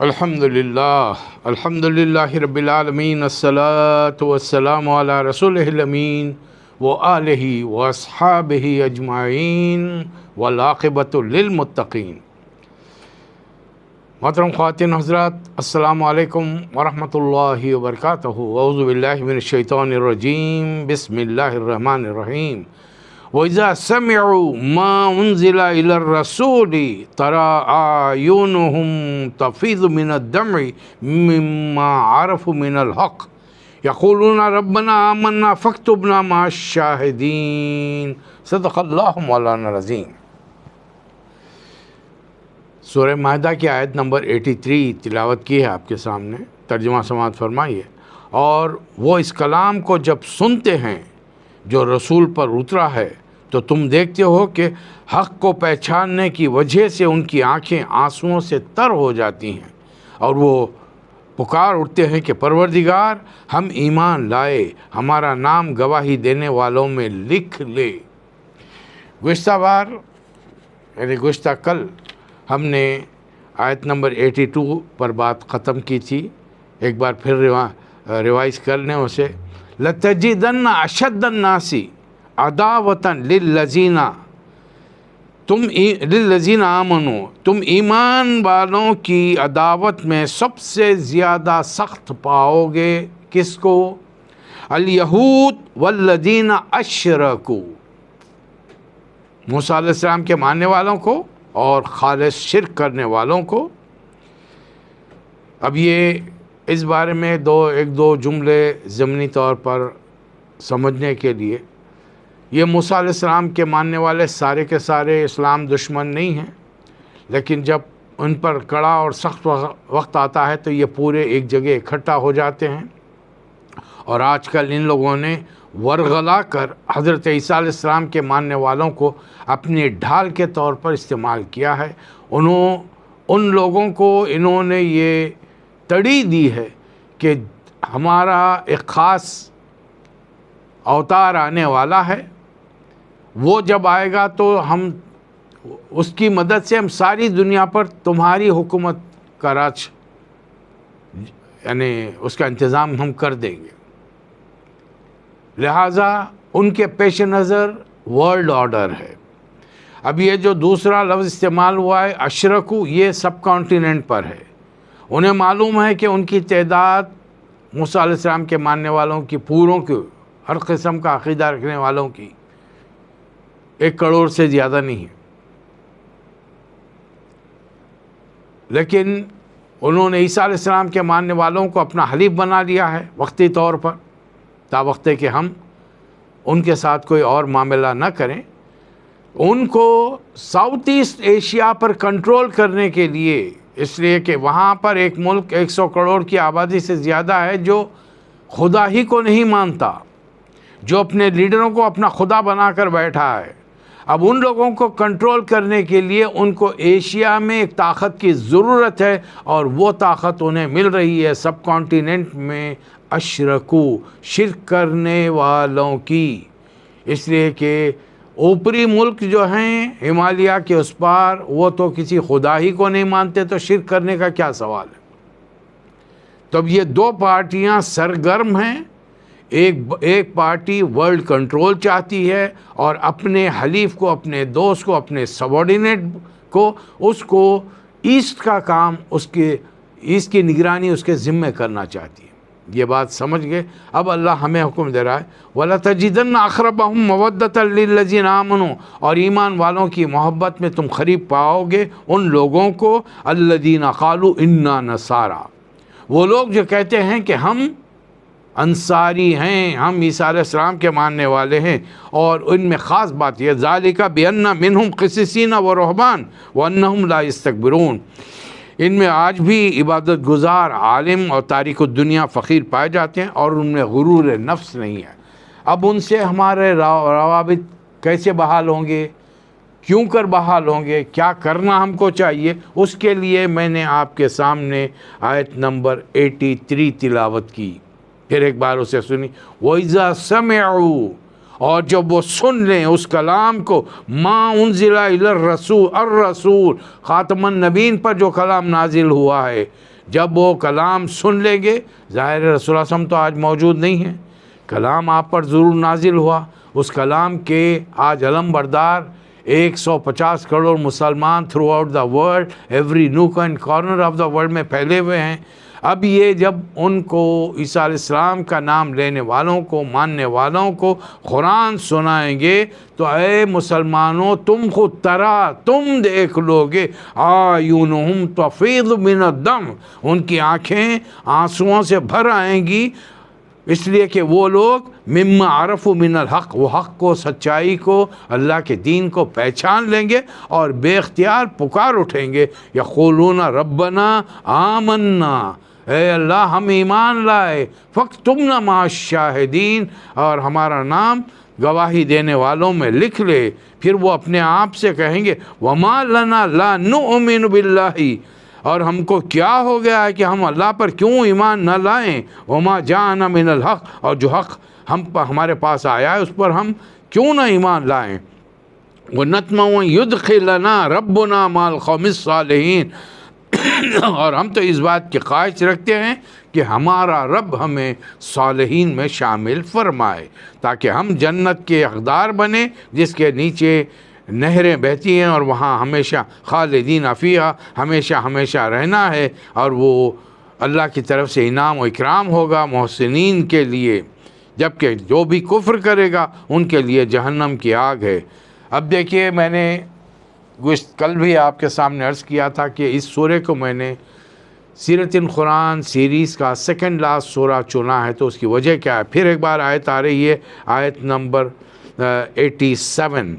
الحمدللہ رب العالمین، الصلاۃ والسلام علی رسولہ الامین وآلہ واصحابہ اجمعین والعاقبۃ للمتقین۔ محترم خواتین حضرات، السلام علیکم ورحمۃ اللہ وبرکاتہ۔ اعوذ باللہ من الشیطان الرجیم، بسم اللہ الرحمن الرحیم۔ وَإِذَا سَمِعُوا مَا أُنزِلَ إِلَى الرَّسُولِ تَرَىٰ أَعْيُنَهُمْ تَفِيضُ مِنَ الدَّمْعِ مِمَّا عَرَفُوا مِنَ الْحَقِّ يَقُولُونَ رَبَّنَا آمَنَّا فَاكْتُبْنَا مَعَ الشَّاهِدِينَ۔ صدق اللہ مولانا العظیم۔ سورہ مائدہ کی آیت نمبر 83 تلاوت کی ہے آپ کے سامنے، ترجمہ سماعت فرمائیے۔ اور وہ اس کلام کو جب سنتے ہیں جو رسول پر اترا ہے تو تم دیکھتے ہو کہ حق کو پہچاننے کی وجہ سے ان کی آنکھیں آنسوؤں سے تر ہو جاتی ہیں، اور وہ پکار اٹھتے ہیں کہ پروردگار، ہم ایمان لائے، ہمارا نام گواہی دینے والوں میں لکھ لے۔ گزشتہ بار یعنی گزشتہ کل ہم نے آیت نمبر 82 پر بات ختم کی تھی، ایک بار پھر ریوائز کر لیں اسے۔ لَتَجِدَنَّ أَشَدَّ النَّاسِ عَدَاوَةً لِلَّذِينَ آمَنُوا، تم ایمان والوں کی عداوت میں سب سے زیادہ سخت پاؤ گے کس کو؟ الْيَهُودَ وَالَّذِينَ أَشْرَكُوا، موسیٰ علیہ السلام کے ماننے والوں کو اور خالص شرک کرنے والوں کو۔ اب یہ اس بارے میں ایک دو جملے ضمنی طور پر سمجھنے کے لیے، یہ موسیٰ علیہ السلام کے ماننے والے سارے کے سارے اسلام دشمن نہیں ہیں، لیکن جب ان پر کڑا اور سخت وقت آتا ہے تو یہ پورے ایک جگہ اکٹھا ہو جاتے ہیں۔ اور آج کل ان لوگوں نے ورغلا کر حضرت عیسیٰ علیہ السلام کے ماننے والوں کو اپنی ڈھال کے طور پر استعمال کیا ہے۔ ان لوگوں کو انہوں نے یہ تڑی دی ہے کہ ہمارا ایک خاص اوتار آنے والا ہے، وہ جب آئے گا تو ہم اس کی مدد سے ہم ساری دنیا پر تمہاری حکومت کا راج یعنی اس کا انتظام ہم کر دیں گے۔ لہٰذا ان کے پیش نظر ورلڈ آرڈر ہے۔ اب یہ جو دوسرا لفظ استعمال ہوا ہے اشرکو، یہ سب کانٹیننٹ پر ہے۔ انہیں معلوم ہے کہ ان کی تعداد موسیٰ علیہ السلام کے ماننے والوں کی، پوروں کی، ہر قسم کا عقیدہ رکھنے والوں کی 1 کروڑ سے زیادہ نہیں ہے، لیکن انہوں نے عیسیٰ علیہ السلام کے ماننے والوں کو اپنا حلیف بنا لیا ہے وقتی طور پر، تا وقت کہ ہم ان کے ساتھ کوئی اور معاملہ نہ کریں۔ ان کو ساؤتھ ایسٹ ایشیا پر کنٹرول کرنے کے لیے، اس لیے کہ وہاں پر ایک ملک 100 کروڑ کی آبادی سے زیادہ ہے جو خدا ہی کو نہیں مانتا، جو اپنے لیڈروں کو اپنا خدا بنا کر بیٹھا ہے۔ اب ان لوگوں کو کنٹرول کرنے کے لیے ان کو ایشیا میں ایک طاقت کی ضرورت ہے، اور وہ طاقت انہیں مل رہی ہے سب کانٹیننٹ میں اشرکو، شرک کرنے والوں کی۔ اس لیے کہ اوپری ملک جو ہیں ہمالیہ کے اس پار، وہ تو کسی خدا ہی کو نہیں مانتے، تو شرک کرنے کا کیا سوال ہے؟ تو اب یہ 2 پارٹیاں سرگرم ہیں۔ ایک پارٹی ورلڈ کنٹرول چاہتی ہے اور اپنے حلیف کو، اپنے دوست کو، اپنے سبارڈینیٹ کو، اس کو ایسٹ کا کام، ایسٹ کی نگرانی اس کے ذمے کرنا چاہتی ہے۔ یہ بات سمجھ گئے؟ اب اللہ ہمیں حکم دے رہا ہے وَلَتَجِدَنَّ أَقْرَبَهُمْ مَوَدَّةً لِلَّذِينَ آمَنُوا، اور ایمان والوں کی محبت میں تم قریب پاؤ گے ان لوگوں کو الَّذِينَ قَالُوا إِنَّا نَصَارَى، وہ لوگ جو کہتے ہیں کہ ہم انصاری ہیں، ہم عیسیٰ علیہ السلام کے ماننے والے ہیں۔ اور ان میں خاص بات یہ ذَلِكَ بِأَنَّ مِنْهُمْ قِسِّسِينَ وَرُهْبَانَ وَأَنَّهُمْ لَا يَسْتَكْبِرُونَ، ان میں آج بھی عبادت گزار، عالم اور تاریک الدنیا فقیر پائے جاتے ہیں، اور ان میں غرور نفس نہیں ہے۔ اب ان سے ہمارے روابط کیسے بحال ہوں گے، کیوں کر بحال ہوں گے، کیا کرنا ہم کو چاہیے، اس کے لیے میں نے آپ کے سامنے آیت نمبر 83 تلاوت کی۔ پھر ایک بار اسے سنی۔ وَإِذَا سَمِعُوا، اور جب وہ سن لیں اس کلام کو، ما انزل الی الرسول خاتم النبین پر جو کلام نازل ہوا ہے، جب وہ کلام سن لیں گے، ظاہر رسول اللہ صلی اللہ علیہ وسلم تو آج موجود نہیں ہیں، کلام آپ پر ضرور نازل ہوا، اس کلام کے آج علم بردار 150 کروڑ مسلمان through out the world, every knock and corner of the world میں پھیلے ہوئے ہیں۔ اب یہ جب ان کو عیسیٰ علیہ السلام کا نام لینے والوں کو، ماننے والوں کو قرآن سنائیں گے تو اے مسلمانوں تم خود تم دیکھ لو گے، اعینہم تفیض من الدم، ان کی آنکھیں آنسوؤں سے بھر آئیں گی، اس لیے کہ وہ لوگ مما عرفوا من الحق، وہ حق کو، سچائی کو، اللہ کے دین کو پہچان لیں گے اور بے اختیار پکار اٹھیں گے، یقولون ربنا آمنا، اے اللہ ہم ایمان لائے، فاکتبنا مع الشاہدین، اور ہمارا نام گواہی دینے والوں میں لکھ لے۔ پھر وہ اپنے آپ سے کہیں گے وما لنا لا نؤمن باللہ، اور ہم کو کیا ہو گیا ہے کہ ہم اللہ پر کیوں ایمان نہ لائیں، وما جاءنا من الحق، اور جو حق ہمارے پاس آیا ہے اس پر ہم کیوں نہ ایمان لائیں، وَنَطْمَعُ أَن يُدْخِلَنَا رَبُّنَا مَعَ الْقَوْمِ الصَّالِحِينَ، اور ہم تو اس بات کی خواہش رکھتے ہیں کہ ہمارا رب ہمیں صالحین میں شامل فرمائے تاکہ ہم جنت کے حقدار بنیں جس کے نیچے نہریں بہتی ہیں اور وہاں ہمیشہ خالدین فیہا، ہمیشہ ہمیشہ رہنا ہے، اور وہ اللہ کی طرف سے انعام و اکرام ہوگا محسنین کے لیے، جبکہ جو بھی کفر کرے گا ان کے لیے جہنم کی آگ ہے۔ اب دیکھیے، میں نے کل بھی آپ کے سامنے عرض کیا تھا کہ اس سورے کو میں نے سیرت القرآن سیریز کا سیکنڈ لاسٹ سورہ چنا ہے، تو اس کی وجہ کیا ہے؟ پھر ایک بار آیت آ رہی ہے، آیت نمبر 87،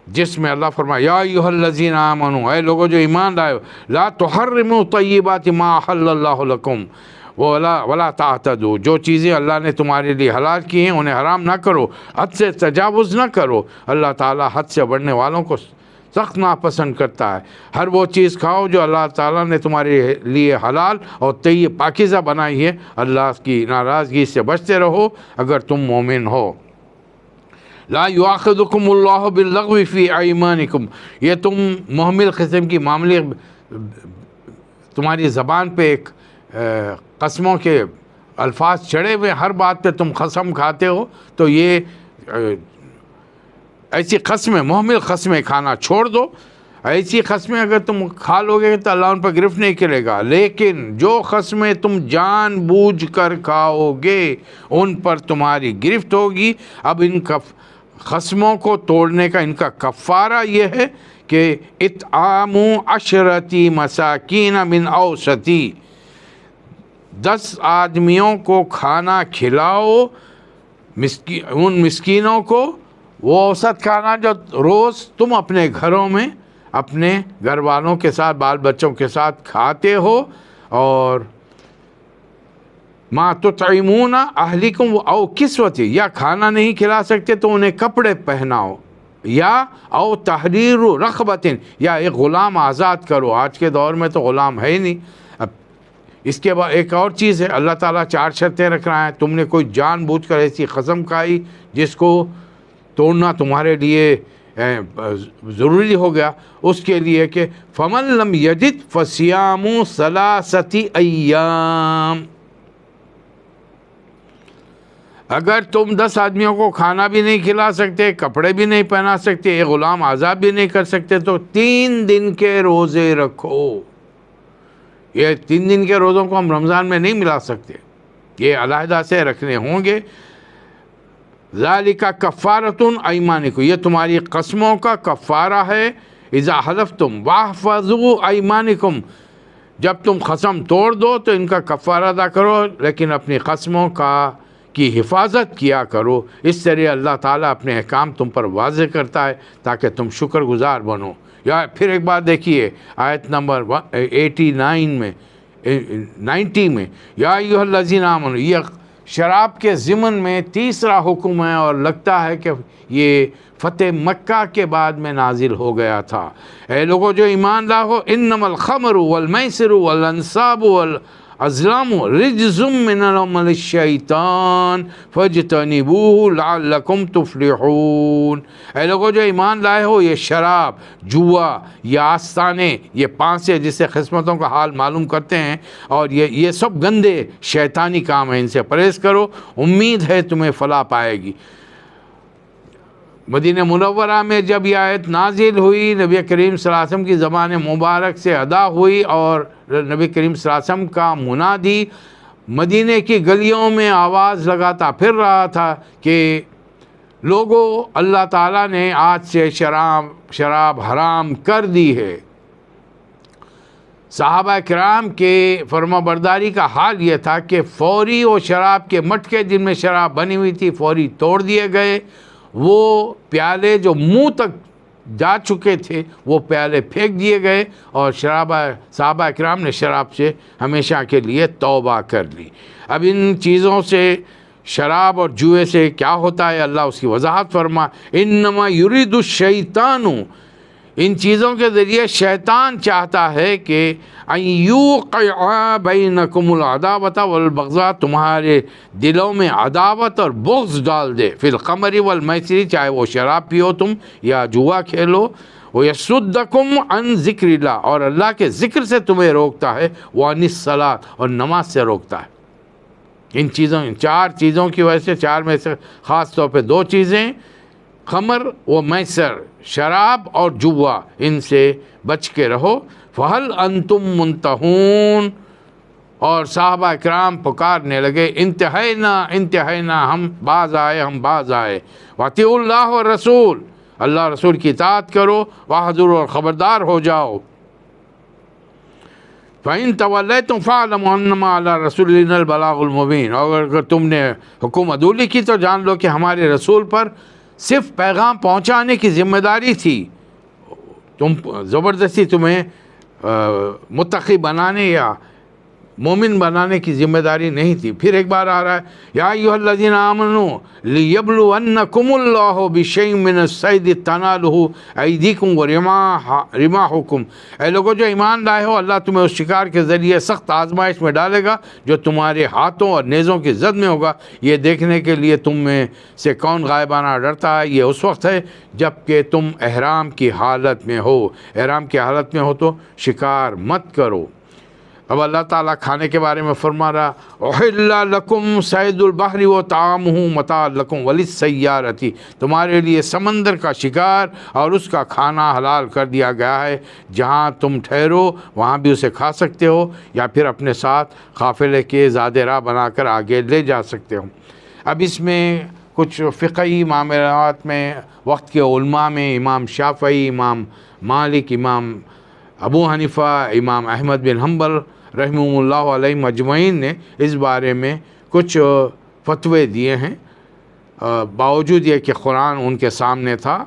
جس میں اللہ فرمایا یا ایھا الذین آمنوا، اے لوگوں جو ایمان لائے، لا تحرموا طیبات ما احل اللہ لکم ولا تعتدوا، جو چیزیں اللہ نے تمہارے لیے حلال کی ہیں انہیں حرام نہ کرو، حد سے تجاوز نہ کرو، اللہ تعالیٰ حد سے بڑھنے والوں کو سخت ناپسند کرتا ہے۔ ہر وہ چیز کھاؤ جو اللہ تعالیٰ نے تمہارے لیے حلال اور طیب پاکیزہ بنائی ہے، اللہ کی ناراضگی سے بچتے رہو اگر تم مومن ہو۔ لا یؤاخذکم اللہ باللغو فی ایمانکم، یہ تم محمل قسم کی معاملے، تمہاری زبان پہ ایک قسموں کے الفاظ چڑھے ہوئے، ہر بات پہ تم قسم کھاتے ہو، تو یہ ایسی قسمیں، محمل قسمیں کھانا چھوڑ دو۔ ایسی قسمیں اگر تم کھا لو گے تو اللہ ان پر گرفت نہیں کرے گا، لیکن جو قسمیں تم جان بوجھ کر کھاؤ گے ان پر تمہاری گرفت ہوگی۔ اب ان قسموں کو توڑنے کا ان کا کفارہ یہ ہے کہ اطعام 10 مساکین من اوسطی، 10 آدمیوں کو کھانا کھلاؤ، ان مسکینوں کو وہ اوسط کھانا جو روز تم اپنے گھروں میں اپنے گھر والوں کے ساتھ، بال بچوں کے ساتھ کھاتے ہو، اور ما تطعمون اہلکم او کسوتی، یا کھانا نہیں کھلا سکتے تو انہیں کپڑے پہناؤ، یا او تحریر رقبۃ، یا ایک غلام آزاد کرو۔ آج کے دور میں تو غلام ہے ہی نہیں۔ اب اس کے بعد ایک اور چیز ہے، اللہ تعالیٰ 4 شرطیں رکھ رہا ہے۔ تم نے کوئی جان بوجھ کر ایسی قسم کھائی جس کو توڑنا تمہارے لیے ضروری ہو گیا، اس کے لیے کہ فمن لم یجد فصیام 3 ایام، اگر تم 10 آدمیوں کو کھانا بھی نہیں کھلا سکتے، کپڑے بھی نہیں پہنا سکتے، ایک غلام آزاد بھی نہیں کر سکتے، تو 3 دن کے روزے رکھو۔ یہ 3 دن کے روزوں کو ہم رمضان میں نہیں ملا سکتے، یہ علیحدہ سے رکھنے ہوں گے۔ ذالک کفارۃ ایمانکم، یہ تمہاری قسموں کا کفارہ ہے۔ اذا حلفتم واحفظوا ایمانکم، جب تم قسم توڑ دو تو ان کا کفارہ ادا کرو، لیکن اپنی قسموں کی حفاظت کیا کرو۔ اس طرح اللہ تعالیٰ اپنے احکام تم پر واضح کرتا ہے تاکہ تم شکر گزار بنو۔ یا پھر ایک بات دیکھیے، آیت نمبر 89 میں 90 میں، یا ایھا الذین آمنوا، یہ شراب کے ضمن میں تیسرا حکم ہے، اور لگتا ہے کہ یہ فتح مکہ کے بعد میں نازل ہو گیا تھا۔ اے لوگوں جو ایمان لاؤ، انما الخمر والمیسر والانصاب ازلام رجز من عمل الشیطان فاجتنبوه لعلکم تفلحون۔ اے لوگوں جو ایمان لائے ہو، یہ شراب، جوا، یہ آستانے، یہ پانسے جسے قسمتوں کا حال معلوم کرتے ہیں، اور یہ سب گندے شیطانی کام ہیں، ان سے پرہیز کرو، امید ہے تمہیں فلاح پائے گی۔ مدینہ منورہ میں جب یہ آیت نازل ہوئی، نبی کریم صلی اللہ علیہ وسلم کی زبان مبارک سے ادا ہوئی، اور نبی کریم صلی اللہ علیہ وسلم کا منادی مدینہ کی گلیوں میں آواز لگاتا پھر رہا تھا کہ لوگوں، اللہ تعالیٰ نے آج سے شراب حرام کر دی ہے۔ صحابہ کرام کے فرما برداری کا حال یہ تھا کہ فوری وہ شراب کے مٹکے جن میں شراب بنی ہوئی تھی فوری توڑ دیے گئے، وہ پیالے جو منہ تک جا چکے تھے وہ پیالے پھینک دیے گئے، اور صحابہ کرام نے شراب سے ہمیشہ کے لیے توبہ کر لی۔ اب ان چیزوں سے، شراب اور جوئے سے کیا ہوتا ہے، اللہ اس کی وضاحت فرما، انما یرید الشیطان، ان چیزوں کے ذریعے شیطان چاہتا ہے کہ ان یوقع بینکم العداوۃ والبغضاء، تمہارے دلوں میں عداوت اور بغض ڈال دے، فی الخمر والمیسر، چاہے وہ شراب پیو تم یا جوا کھیلو، ویصدکم عن ذکر اللہ، اور اللہ کے ذکر سے تمہیں روکتا ہے، وعن الصلاۃ، اور نماز سے روکتا ہے۔ ان چار چیزوں کی وجہ سے، چار میں سے خاص طور پہ دو چیزیں، خمر و میسر، شراب اور جوا، ان سے بچ کے رہو۔ فہل انتم منتہون، اور صحابہ کرام پکارنے لگے، انتہینا، ہم باز آئے، واطیعوا اللہ و رسول، اللہ رسول کی اطاعت کرو، واحذروا، اور خبردار ہو جاؤ۔ فَإِن تَوَلَّيْتُمْ فَاعْلَمُوا أَنَّمَا عَلَى رَسُولِنَا الْبَلَاغُ الْمُبِينُ، اور اگر تم نے حکم عدولی کی تو جان لو کہ ہمارے رسول پر صرف پیغام پہنچانے کی ذمہ داری تھی، زبردستی تمہیں متقی بنانے یا مومن بنانے کی ذمہ داری نہیں تھی۔ پھر ایک بار آ رہا ہے، یا ایھا الذین آمنوا لیبلونکم اللہ بشیء من الصید تنالہ ایدیکم ورماحکم، اے لوگوں جو ایمان لائے ہو، اللہ تمہیں اس شکار کے ذریعے سخت آزمائش میں ڈالے گا جو تمہارے ہاتھوں اور نیزوں کی زد میں ہوگا، یہ دیکھنے کے لیے تم میں سے کون غائبانہ ڈرتا ہے۔ یہ اس وقت ہے جب کہ تم احرام کی حالت میں ہو، احرام کی حالت میں ہو تو شکار مت کرو۔ اب اللہ تعالیٰ کھانے کے بارے میں فرما رہا، احل لکم صید البحر وطعامہ متاع لکم وللسیارۃ، تمہارے لیے سمندر کا شکار اور اس کا کھانا حلال کر دیا گیا ہے، جہاں تم ٹھہرو وہاں بھی اسے کھا سکتے ہو، یا پھر اپنے ساتھ قافلے کے زاد راہ بنا کر آگے لے جا سکتے ہو۔ اب اس میں کچھ فقہی معاملات میں وقت کے علماء میں امام شافعی، امام مالک، امام ابو حنیفہ، امام احمد بن حنبل رحمہ اللہ علیہ مجمعین نے اس بارے میں کچھ فتوے دیے ہیں، باوجود یہ کہ قرآن ان کے سامنے تھا۔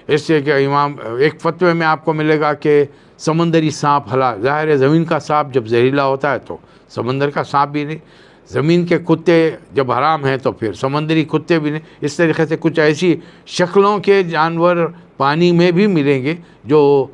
اس سے کہ ایک فتوے میں آپ کو ملے گا کہ سمندری سانپ حلال، ظاہر ہے زمین کا سانپ جب زہریلا ہوتا ہے تو سمندر کا سانپ بھی نہیں، زمین کے کتے جب حرام ہیں تو پھر سمندری کتے بھی نہیں۔ اس طریقے سے کچھ ایسی شکلوں کے جانور پانی میں بھی ملیں گے جو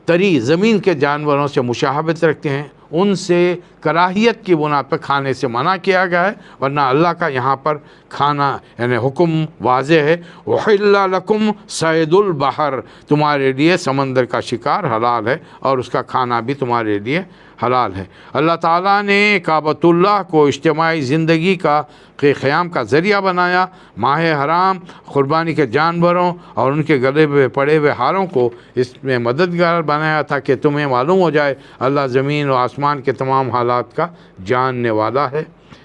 تری زمین کے جانوروں سے مشابہت رکھتے ہیں، ان سے کراہیت کی بنیاد پر کھانے سے منع کیا گیا ہے، ورنہ اللہ کا یہاں پر کھانا یعنی حکم واضح ہے، احل لکم صید البحر، تمہارے لیے سمندر کا شکار حلال ہے اور اس کا کھانا بھی تمہارے لیے حلال ہے۔ اللہ تعالیٰ نے کعبۃ اللہ کو اجتماعی زندگی کا قیام کا ذریعہ بنایا، ماہ حرام، قربانی کے جانوروں اور ان کے گلے میں پڑے ہوئے ہاروں کو اس میں مددگار بنایا تھا کہ تمہیں معلوم ہو جائے اللہ زمین و آسمان کے تمام حالات کا جاننے والا ہے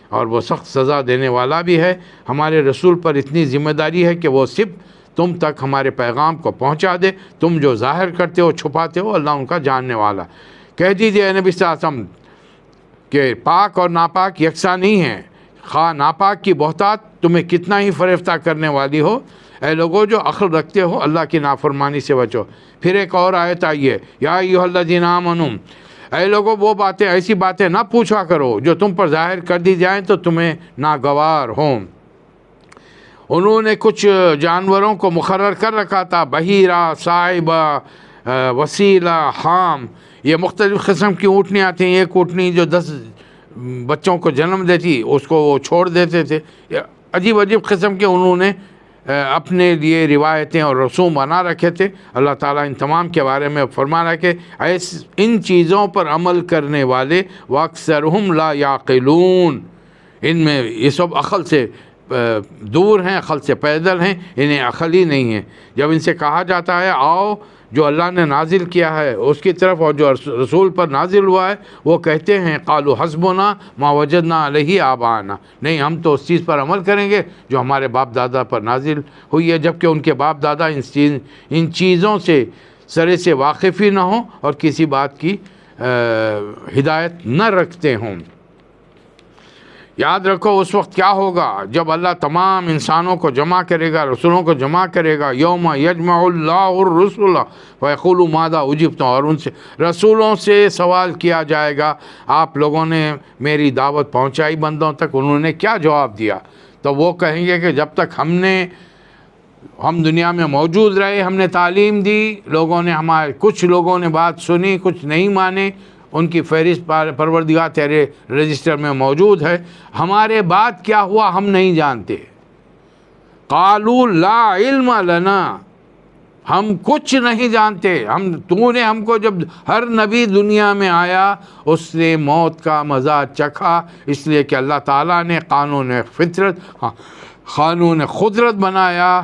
اور وہ سخت سزا دینے والا بھی ہے۔ ہمارے رسول پر اتنی ذمہ داری ہے کہ وہ صرف تم تک ہمارے پیغام کو پہنچا دے، تم جو ظاہر کرتے ہو چھپاتے ہو اللہ ان کا جاننے والا۔ کہہ دیجئے نبی صلی اللہ علیہ وسلم کہ پاک اور ناپاک یکساں نہیں ہیں، خواہ ناپاک کی بہتات تمہیں کتنا ہی فریفتہ کرنے والی ہو، اے لوگوں جو عقل رکھتے ہو اللہ کی نافرمانی سے بچو۔ پھر ایک اور آیت آئی ہے، یا ایھا الذین آمنوا، اے لوگوں وہ باتیں، ایسی باتیں نہ پوچھا کرو جو تم پر ظاہر کر دی جائیں تو تمہیں ناگوار ہوں۔ انہوں نے کچھ جانوروں کو مقرر کر رکھا تھا، بحیرہ، صائبہ، وسیلہ، حام، یہ مختلف قسم کی اونٹنیاں تھیں۔ ایک اونٹنی جو بچوں کو جنم دیتی اس کو وہ چھوڑ دیتے تھے. عجیب عجیب قسم کے انہوں نے اپنے لیے روایتیں اور رسوم بنا رکھے تھے. اللہ تعالیٰ ان تمام کے بارے میں فرما رہا ہے کہ ان چیزوں پر عمل کرنے والے وَأَكْثَرُهُمْ لَا يَعْقِلُونَ، ان میں یہ سب عقل سے دور ہیں، عقل سے پیدل ہیں، انہیں عقل ہی نہیں ہے. جب ان سے کہا جاتا ہے آؤ جو اللہ نے نازل کیا ہے اس کی طرف اور جو رسول پر نازل ہوا ہے، وہ کہتے ہیں قالوا حسبنا ما وجدنا علیہ آباءنا، نہیں ہم تو اس چیز پر عمل کریں گے جو ہمارے باپ دادا پر نازل ہوئی ہے، جبکہ ان کے باپ دادا ان چیزوں سے سرے سے واقف ہی نہ ہوں اور کسی بات کی ہدایت نہ رکھتے ہوں. یاد رکھو اس وقت کیا ہوگا جب اللہ تمام انسانوں کو جمع کرے گا، رسولوں کو جمع کرے گا. یوم یجمع اللہ الرسل فیقول ماذا اجبتم، اور ان سے رسولوں سے سوال کیا جائے گا آپ لوگوں نے میری دعوت پہنچائی بندوں تک، انہوں نے کیا جواب دیا؟ تو وہ کہیں گے کہ جب تک ہم دنیا میں موجود رہے، ہم نے تعلیم دی، لوگوں نے کچھ لوگوں نے بات سنی، کچھ نہیں مانے، ان کی فہرست پروردگار تیرے رجسٹر میں موجود ہے، ہمارے بعد کیا ہوا ہم نہیں جانتے. قالوا لا علم لنا، ہم کچھ نہیں جانتے. تو نے ہم کو، جب ہر نبی دنیا میں آیا اس نے موت کا مزہ چکھا، اس لیے کہ اللہ تعالیٰ نے قانون قدرت بنایا،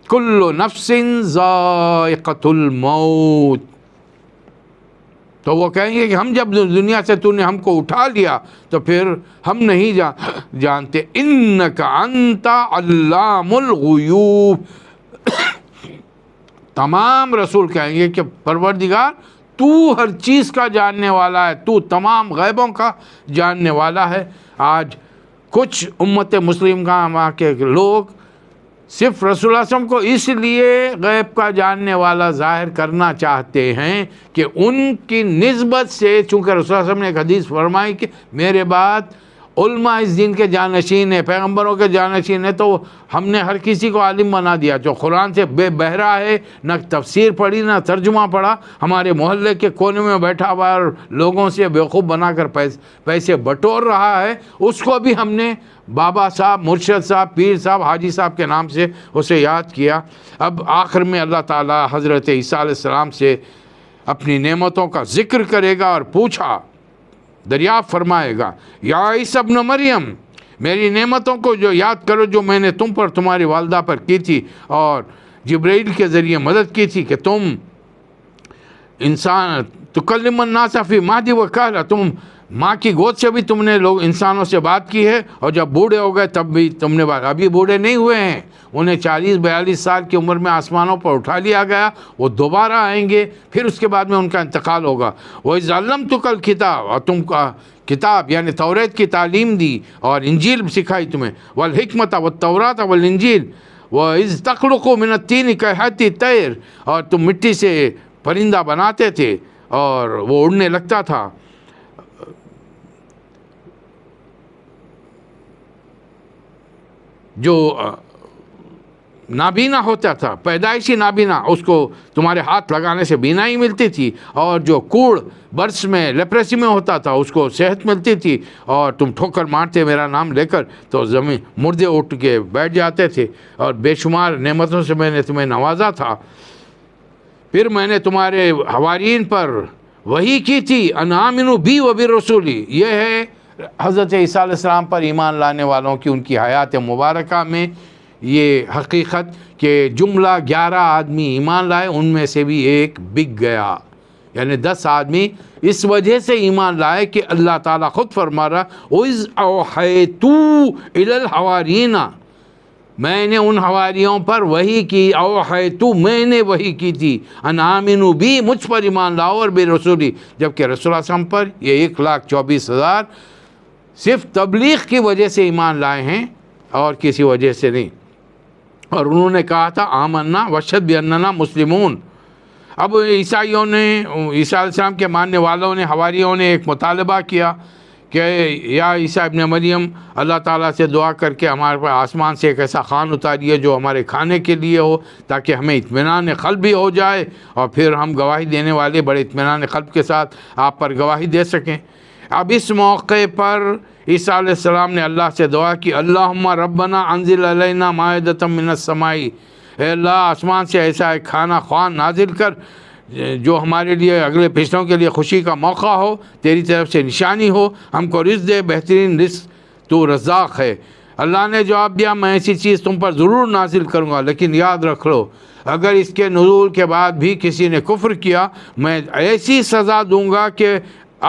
کل نفس ذائقۃ الموت. تو وہ کہیں گے کہ ہم جب دنیا سے تو نے ہم کو اٹھا لیا تو پھر ہم نہیں جانتے. انک انت علام الغیوب، تمام رسول کہیں گے کہ پروردگار تو ہر چیز کا جاننے والا ہے، تو تمام غیبوں کا جاننے والا ہے. آج کچھ امت مسلم کا وہاں کے لوگ صرف رسول اللہ صلی اللہ علیہ وسلم کو اس لیے غیب کا جاننے والا ظاہر کرنا چاہتے ہیں کہ ان کی نسبت سے، چونکہ رسول اللہ صلی اللہ علیہ وسلم نے ایک حدیث فرمائی کہ میرے بعد علماء اس دین کے جانشین ہیں، پیغمبروں کے جانشین ہیں، تو ہم نے ہر کسی کو عالم بنا دیا. جو قرآن سے بہرا ہے، نہ تفسیر پڑھی نہ ترجمہ پڑھا، ہمارے محلے کے کونے میں بیٹھا ہوا اور لوگوں سے بیوقوف بنا کر پیسے بٹور رہا ہے، اس کو بھی ہم نے بابا صاحب، مرشد صاحب، پیر صاحب، حاجی صاحب کے نام سے اسے یاد کیا. اب آخر میں اللہ تعالیٰ حضرت عیسیٰ علیہ السلام سے اپنی نعمتوں کا ذکر کرے گا اور پوچھا، دریافت فرمائے گا، یا عیسیٰ ابن مریم، میری نعمتوں کو جو یاد کرو جو میں نے تم پر، تمہاری والدہ پر کی تھی اور جبرائیل کے ذریعے مدد کی تھی کہ تم انسان تکلم الناس فی مہدی وکہلا، تم ماں کی گود سے بھی تم نے انسانوں سے بات کی ہے، اور جب بوڑھے ہو گئے تب بھی تم نے بات. ابھی بوڑھے نہیں ہوئے ہیں، انہیں 40-42 سال کی عمر میں آسمانوں پر اٹھا لیا گیا، وہ دوبارہ آئیں گے، پھر اس کے بعد میں ان کا انتقال ہوگا. وَإِذْ عَلَّمْتُكَ الْكِتَابَ، اور تم کا کتاب یعنی توریت کی تعلیم دی اور انجیل سکھائی تمہیں، وَالْحِكْمَةَ وَالتَّوْرَاةَ وَالْإِنجِيلَ وَإِذْ تَخْلُقُ مِنَ الطِّينِ كَهَيْئَةِ الطَّيْرِ، اور تم مٹی سے پرندہ بناتے تھے اور وہ اڑنے لگتا تھا. جو نابینا ہوتا تھا، پیدائشی نابینا، اس کو تمہارے ہاتھ لگانے سے بینائی ملتی تھی، اور جو کوڑ برس میں لیپریسی میں ہوتا تھا اس کو صحت ملتی تھی، اور تم ٹھوکر مارتے میرا نام لے کر تو زمین مردے اٹھ کے بیٹھ جاتے تھے، اور بے شمار نعمتوں سے میں نے تمہیں نوازا تھا. پھر میں نے تمہارے حواریین پر وحی کی تھی، ان آمنوا بی و برسولی. یہ ہے حضرت عیسیٰ علیہ السلام پر ایمان لانے والوں کی ان کی حیات مبارکہ میں یہ حقیقت کہ جملہ 11 آدمی ایمان لائے، ان میں سے بھی ایک بک گیا، یعنی 10 آدمی اس وجہ سے ایمان لائے کہ اللہ تعالیٰ خود فرما رہا وَإِذْ أَوْحَيْتُ إِلَى الْحَوَارِينَ، میں نے ان حواریوں پر وحی کی، اوحیتو میں نے وحی کی تھی، ان آمنوا بی مجھ پر ایمان لاؤ اور بے رسولی، جبکہ رسول اللہ صلی اللہ علیہ وسلم پر یہ 1,24,000 صرف تبلیغ کی وجہ سے ایمان لائے ہیں اور کسی وجہ سے نہیں. اور انہوں نے کہا تھا آمنا واشہد باننا مسلمون. اب عیسائیوں نے، عیسیٰ علیہ السلام کے ماننے والوں نے، حواریوں نے ایک مطالبہ کیا کہ یا عیسیٰ ابن مریم، اللہ تعالیٰ سے دعا کر کے ہمارے پاس آسمان سے ایک ایسا خوان اتاریے جو ہمارے کھانے کے لیے ہو، تاکہ ہمیں اطمینان قلب بھی ہو جائے اور پھر ہم گواہی دینے والے بڑے اطمینان قلب کے ساتھ آپ پر گواہی دے سکیں. اب اس موقع پر عیسیٰ علیہ السلام نے اللہ سے دعا کی، اللہم ربنا انزل علینا مائدۃ من السماء، اے اللہ آسمان سے ایسا ایک کھانا خوان نازل کر جو ہمارے لیے اگلے پچھلوں کے لیے خوشی کا موقع ہو، تیری طرف سے نشانی ہو، ہم کو رزق دے، بہترین رزق تو رزاق ہے۔ اللہ نے جواب دیا، میں ایسی چیز تم پر ضرور نازل کروں گا، لیکن یاد رکھ لو اگر اس کے نزول کے بعد بھی کسی نے کفر کیا، میں ایسی سزا دوں گا کہ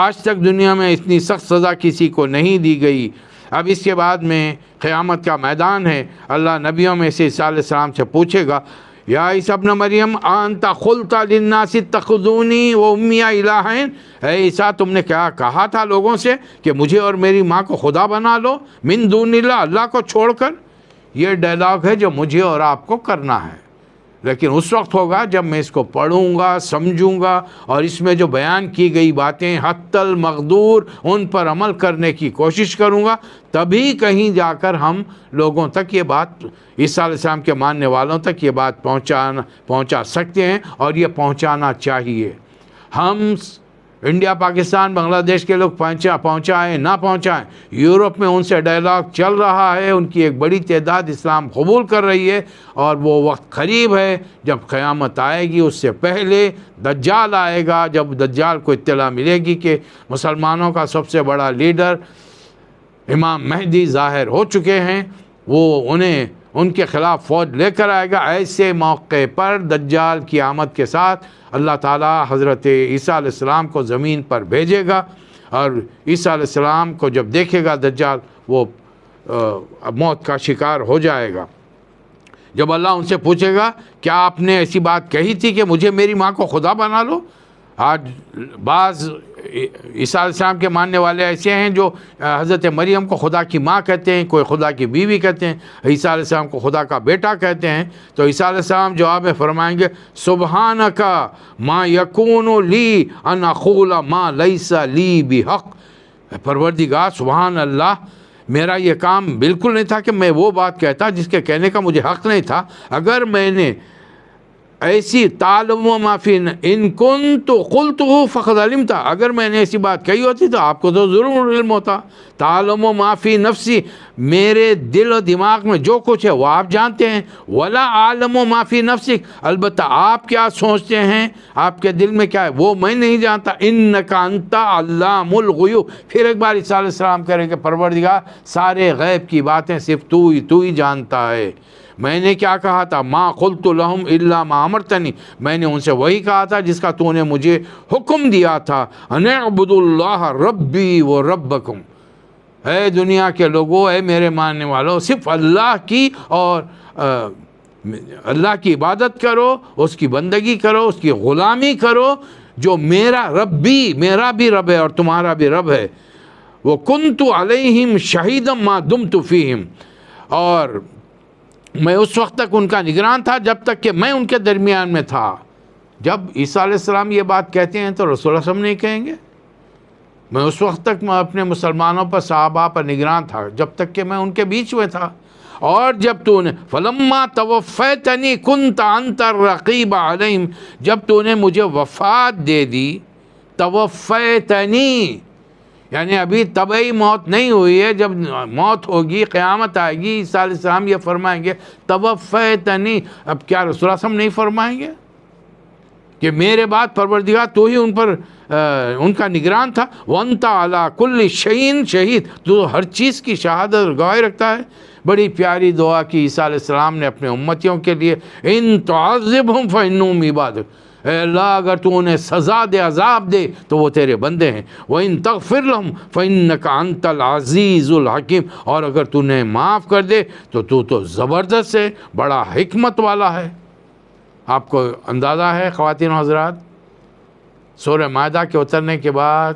آج تک دنیا میں اتنی سخت سزا کسی کو نہیں دی گئی۔ اب اس کے بعد میں قیامت کا میدان ہے، اللہ نبیوں میں سے عیسیٰ علیہ السلام سے پوچھے گا، یا عیسیٰ ابن مریم انت قلت للناس اتخذونی و امی الہین، اے عیسیٰ تم نے کیا کہا تھا لوگوں سے کہ مجھے اور میری ماں کو خدا بنا لو، من دون اللہ، اللہ کو چھوڑ کر۔ یہ ڈائلاگ ہے جو مجھے اور آپ کو کرنا ہے، لیکن اس وقت ہوگا جب میں اس کو پڑھوں گا، سمجھوں گا، اور اس میں جو بیان کی گئی باتیں حتی المقدور ان پر عمل کرنے کی کوشش کروں گا، تبھی کہیں جا کر ہم لوگوں تک یہ بات، عیسیٰ علیہ السلام کے ماننے والوں تک یہ بات پہنچا سکتے ہیں، اور یہ پہنچانا چاہیے۔ ہم انڈیا، پاکستان، بنگلہ دیش کے لوگ پہنچائیں نہ پہنچائیں، یورپ میں ان سے ڈائلاگ چل رہا ہے، ان کی ایک بڑی تعداد اسلام قبول کر رہی ہے، اور وہ وقت قریب ہے جب قیامت آئے گی۔ اس سے پہلے دجال آئے گا، جب دجال کو اطلاع ملے گی کہ مسلمانوں کا سب سے بڑا لیڈر امام مہدی ظاہر ہو چکے ہیں، وہ ان کے خلاف فوج لے کر آئے گا۔ ایسے موقع پر دجال کی آمد کے ساتھ اللہ تعالیٰ حضرت عیسیٰ علیہ السلام کو زمین پر بھیجے گا، اور عیسیٰ علیہ السلام کو جب دیکھے گا دجال، وہ موت کا شکار ہو جائے گا۔ جب اللہ ان سے پوچھے گا کیا آپ نے ایسی بات کہی تھی کہ مجھے میری ماں کو خدا بنا لو؟ آج بعض عیسیٰ علیہ السلام کے ماننے والے ایسے ہیں جو حضرت مریم کو خدا کی ماں کہتے ہیں، کوئی خدا کی بیوی کہتے ہیں، عیسیٰ علیہ السلام کو خدا کا بیٹا کہتے ہیں۔ تو عیسیٰ علیہ السلام جواب میں فرمائیں گے، سبحانک ما یکون لی ان اقول ما لیس لی بحق، پروردگار سبحان اللہ، میرا یہ کام بالکل نہیں تھا کہ میں وہ بات کہتا جس کے کہنے کا مجھے حق نہیں تھا۔ اگر میں نے ایسی تعلم و معافی ان کنت قلتہ فقد علمت، اگر میں نے ایسی بات کہی ہوتی تو آپ کو تو ضرور علم ہوتا۔ تعلم و معافی نفسی، میرے دل و دماغ میں جو کچھ ہے وہ آپ جانتے ہیں، ولا عالم و معافی نفسک، البتہ آپ کیا سوچتے ہیں، آپ کے دل میں کیا ہے وہ میں نہیں جانتا۔ انک انت علام الغیوب، پھر ایک بار عیسیٰ علیہ السلام کریں کہ پروردگار سارے غیب کی باتیں صرف تو ہی جانتا ہے۔ میں نے کیا کہا تھا، ما قلت لهم الا ما امرتنی، میں نے ان سے وہی کہا تھا جس کا تو نے مجھے حکم دیا تھا، ان اعبدوا اللہ ربی و ربکم، اے دنیا کے لوگوں، اے میرے ماننے والوں، صرف اللہ کی اور اللہ کی عبادت کرو، اس کی بندگی کرو، اس کی غلامی کرو، جو میرا بھی رب ہے اور تمہارا بھی رب ہے۔ وکنت علیہم شہیدا ما دمت فیہم، اور میں اس وقت تک ان کا نگران تھا جب تک کہ میں ان کے درمیان میں تھا۔ جب عیسیٰ علیہ السلام یہ بات کہتے ہیں تو رسول اللہ صلی اللہ علیہ وسلم نہیں کہیں گے، میں اس وقت تک میں اپنے مسلمانوں پر، صحابہ پر نگران تھا جب تک کہ میں ان کے بیچ میں تھا۔ اور جب تو نے فلما توفیتنی کنت انت الرقیب علیہم، جب تو نے مجھے وفات دے دی، توفیتنی یعنی ابھی طبعی موت نہیں ہوئی ہے، جب موت ہوگی، قیامت آئے گی، عیسیٰ علیہ السلام یہ فرمائیں گے توفیتنی۔ اب کیا رسول اللہ صلی اللہ علیہ وسلم نہیں فرمائیں گے کہ میرے بعد پروردگار تو ہی ان پر ان کا نگران تھا، وانت علی کل شیء شہید، تو ہر چیز کی شہادت اور گواہی رکھتا ہے۔ بڑی پیاری دعا کی عیسیٰ علیہ السلام نے اپنے امتیوں کے لیے، ان تعذبہم فانہم عبادک، اے اللہ اگر تو انہیں سزا دے، عذاب دے تو وہ تیرے بندے ہیں، وَإِن تَغْفِرْ لَهُمْ فَإِنَّكَ أَنْتَ الْعَزِيزُ الْحَكِيمُ، اور اگر تو انہیں معاف کر دے تو زبردست ہے، بڑا حکمت والا ہے۔ آپ کو اندازہ ہے خواتین و حضرات، سورہ مائدہ کے اترنے کے بعد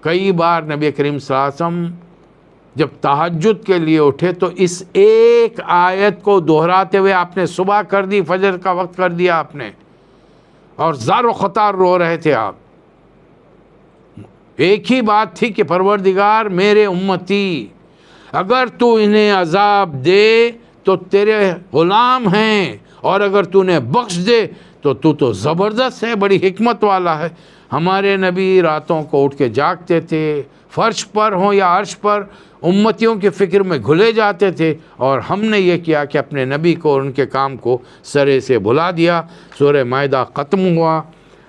کئی بار نبی کریم صلی اللہ علیہ وسلم جب تہجد کے لیے اٹھے تو اس ایک آیت کو دہراتے ہوئے آپ نے صبح کر دی، فجر کا وقت کر دیا آپ نے، اور زار و خطار رو رہے تھے آپ۔ ایک ہی بات تھی کہ پروردگار میرے امتی، اگر تو انہیں عذاب دے تو تیرے غلام ہیں، اور اگر تو انہیں بخش دے تو زبردست ہے، بڑی حکمت والا ہے۔ ہمارے نبی راتوں کو اٹھ کے جاگتے تھے، فرش پر ہوں یا عرش پر امتیوں کی فکر میں گھلے جاتے تھے، اور ہم نے یہ کیا کہ اپنے نبی کو اور ان کے کام کو سرے سے بھلا دیا۔ سورہ مائدہ ختم ہوا۔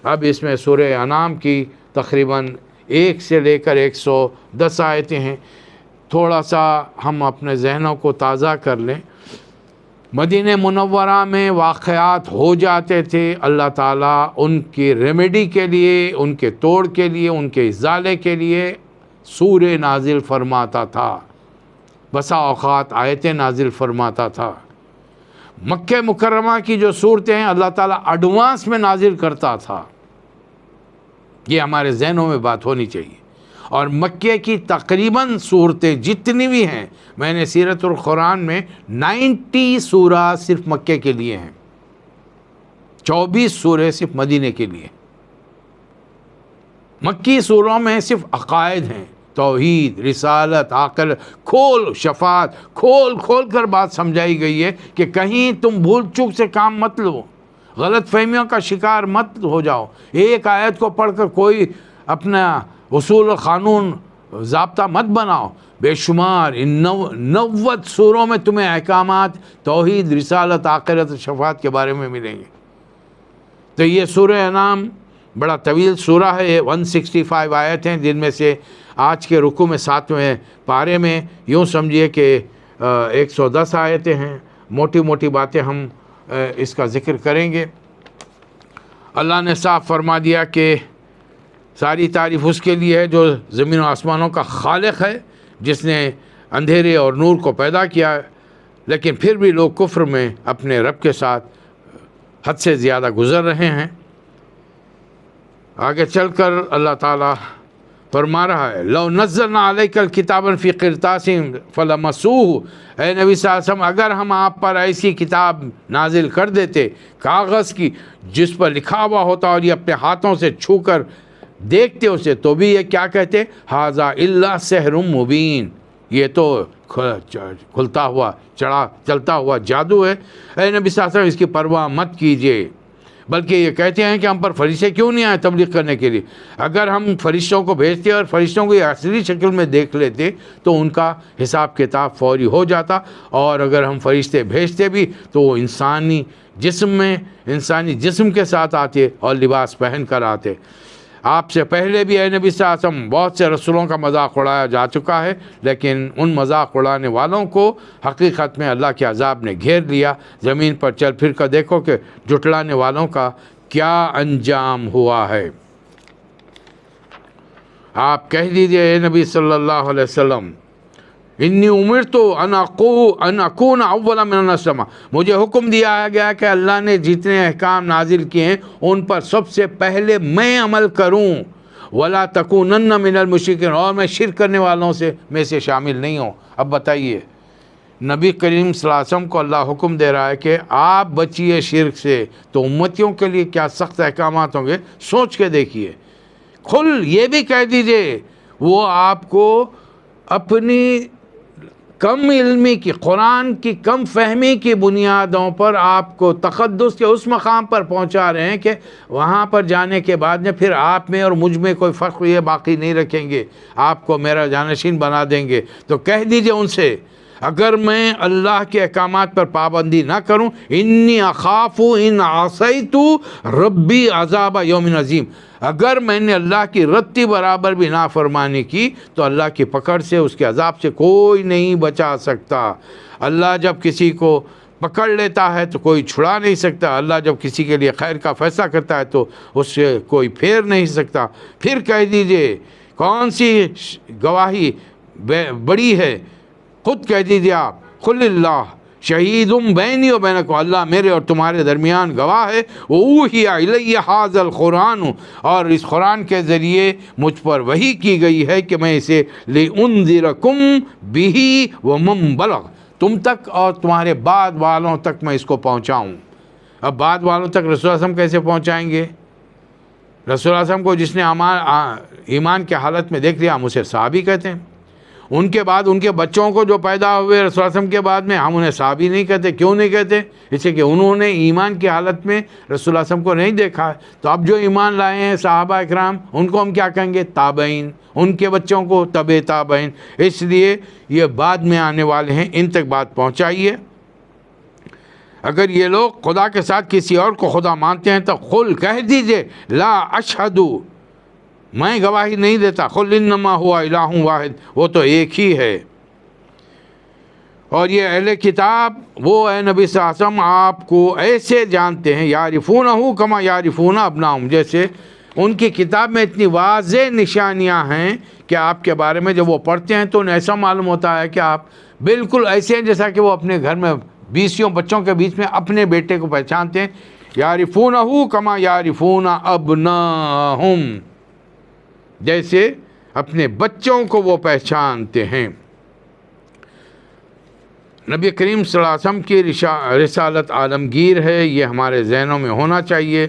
اب اس میں سورہ انعام کی تقریباً 1 سے لے کر 110 آیتیں ہیں۔ تھوڑا سا ہم اپنے ذہنوں کو تازہ کر لیں۔ مدینہ منورہ میں واقعات ہو جاتے تھے، اللہ تعالیٰ ان کی ریمیڈی کے لیے، ان کے توڑ کے لیے، ان کے ازالے کے لیے سورہ نازل فرماتا تھا، بسا اوقات آیتیں نازل فرماتا تھا۔ مکہ مکرمہ کی جو صورتیں ہیں اللہ تعالیٰ ایڈوانس میں نازل کرتا تھا، یہ ہمارے ذہنوں میں بات ہونی چاہیے۔ اور مکے کی تقریباً صورتیں جتنی بھی ہیں، میں نے سیرت القرآن میں 90 سورہ صرف مکے کے لیے ہیں، 24 سورے صرف مدینے کے لیے۔ مکی سوروں میں صرف عقائد ہیں، توحید، رسالت، عقل، کھول شفاعت، کھول کر بات سمجھائی گئی ہے کہ کہیں تم بھول چوک سے کام مت لو، غلط فہمیوں کا شکار مت ہو جاؤ۔ ایک آیت کو پڑھ کر کوئی اپنا اصول و قانون ضابطہ مت بناؤ۔ بے شمار ان 90 سوروں میں تمہیں احکامات توحید، رسالت، آخرت، شفاعت کے بارے میں ملیں گے۔ تو یہ سورہ انعام بڑا طویل سورہ ہے، یہ 165 آیت ہیں، جن میں سے آج کے رکوع میں 7ویں پارے میں یوں سمجھیے کہ 110 آیتیں ہیں۔ موٹی موٹی باتیں ہم اس کا ذکر کریں گے۔ اللہ نے صاف فرما دیا کہ ساری تعریف اس کے لیے ہے جو زمین و آسمانوں کا خالق ہے، جس نے اندھیرے اور نور کو پیدا کیا، لیکن پھر بھی لوگ کفر میں اپنے رب کے ساتھ حد سے زیادہ گزر رہے ہیں۔ آگے چل کر اللہ تعالیٰ فرما رہا ہے، لو نزلنا علیک الکتابا فی قرطاس فلمسوہ، اے نبی صلی اللہ علیہ وسلم اگر ہم آپ پر ایسی کتاب نازل کر دیتے کاغذ کی جس پر لکھا ہوا ہوتا اور یہ اپنے ہاتھوں سے چھو کر دیکھتے اسے، تو بھی یہ کیا کہتے، ھذا الا سحر مبین، یہ تو کھلتا ہوا چلتا ہوا جادو ہے۔ اے نبی صلی اللہ علیہ وسلم اس کی پرواہ مت کیجیے، بلکہ یہ کہتے ہیں کہ ہم پر فرشتے کیوں نہیں آئے تبلیغ کرنے کے لیے۔ اگر ہم فرشتوں کو بھیجتے اور فرشتوں کو یہ اصلی شکل میں دیکھ لیتے تو ان کا حساب کتاب فوری ہو جاتا، اور اگر ہم فرشتے بھیجتے بھی تو وہ انسانی جسم کے ساتھ آتے اور لباس پہن کر آتے۔ آپ سے پہلے بھی اے نبی صلی اللہ علیہ وسلم بہت سے رسولوں کا مذاق اڑایا جا چکا ہے، لیکن ان مذاق اڑانے والوں کو حقیقت میں اللہ کے عذاب نے گھیر لیا۔ زمین پر چل پھر کر دیکھو کہ جھٹلانے والوں کا کیا انجام ہوا ہے۔ آپ کہہ دیجئے اے نبی صلی اللہ علیہ وسلم، انی امرت ان اکون اول من اسلم، مجھے حکم دیا گیا کہ اللہ نے جتنے احکام نازل کیے ہیں ان پر سب سے پہلے میں عمل کروں، ولا تکونن من المشرکین، اور میں شرک کرنے والوں میں سے شامل نہیں ہوں۔ اب بتائیے، نبی کریم صلی اللہ علیہ وسلم کو اللہ حکم دے رہا ہے کہ آپ بچیے شرک سے، تو امتیوں کے لیے کیا سخت احکامات ہوں گے، سوچ کے دیکھیے۔ یہ بھی کہہ دیجئے وہ آپ کو اپنی کم علمی کی، قرآن کی کم فہمی کی بنیادوں پر آپ کو تقدس کے اس مقام پر پہنچا رہے ہیں کہ وہاں پر جانے کے بعد میں پھر آپ میں اور مجھ میں کوئی فرق یہ باقی نہیں رکھیں گے، آپ کو میرا جانشین بنا دیں گے۔ تو کہہ دیجئے ان سے، اگر میں اللہ کے احکامات پر پابندی نہ کروں، انی اخاف ان عصیت ربی عذاب یوم عظیم، اگر میں نے اللہ کی رتی برابر بھی نافرمانی کی تو اللہ کی پکڑ سے، اس کے عذاب سے کوئی نہیں بچا سکتا۔ اللہ جب کسی کو پکڑ لیتا ہے تو کوئی چھڑا نہیں سکتا، اللہ جب کسی کے لیے خیر کا فیصلہ کرتا ہے تو اس سے کوئی پھیر نہیں سکتا۔ پھر کہہ دیجئے کون سی گواہی بڑی ہے، خود کہہ دیجئے آپ، قل اللہ شہید بینی و بینکم، اللہ میرے اور تمہارے درمیان گواہ ہے، وَأُوحِیَ إِلَيَّ هَٰذَا الْقُرْآنُ، اور اس قرآن کے ذریعے مجھ پر وحی کی گئی ہے کہ میں اسے لِأُنذِرَكُمْ بِهِ وَمَنْ بَلَغَ، تم تک اور تمہارے بعد والوں تک میں اس کو پہنچاؤں۔ اب بعد والوں تک رسول اللہ صلی اللہ علیہ وسلم کیسے پہنچائیں گے؟ رسول اللہ صلی اللہ علیہ وسلم کو جس نے ایمان کی حالت میں دیکھ لیا، ہم اسے صحابی کہتے ہیں۔ ان کے بعد ان کے بچوں کو جو پیدا ہوئے رسول اللہ علیہ وسلم کے بعد میں، ہم انہیں صحابی نہیں کہتے. کیوں نہیں کہتے؟ اس لیے کہ انہوں نے ایمان کی حالت میں رسول اللہ علیہ وسلم کو نہیں دیکھا ہے. تو اب جو ایمان لائے ہیں صحابہ اکرام، ان کو ہم کیا کہیں گے؟ تابعین. ان کے بچوں کو تبع تابعین. اس لیے یہ بعد میں آنے والے ہیں، ان تک بات پہنچائیے. اگر یہ لوگ خدا کے ساتھ کسی اور کو خدا مانتے ہیں تو قل کہہ دیجئے لا اشہد، میں گواہی نہیں دیتا. قل انما ہوا الہ واحد، وہ تو ایک ہی ہے. اور یہ اہل کتاب، وہ اے نبی صلی اللہ علیہ وسلم آپ کو ایسے جانتے ہیں، یعرفونہ کما یعرفون ابناہم، جیسے ان کی کتاب میں اتنی واضح نشانیاں ہیں کہ آپ کے بارے میں جب وہ پڑھتے ہیں تو انہیں ایسا معلوم ہوتا ہے کہ آپ بالکل ایسے ہیں جیسا کہ وہ اپنے گھر میں بیسیوں بچوں کے بیچ میں اپنے بیٹے کو پہچانتے ہیں. یعرفونہ کما یعرفون ابناہم، جیسے اپنے بچوں کو وہ پہچانتے ہیں. نبی کریم صلی اللہ علیہ وسلم کی رسالت عالمگیر ہے، یہ ہمارے ذہنوں میں ہونا چاہیے.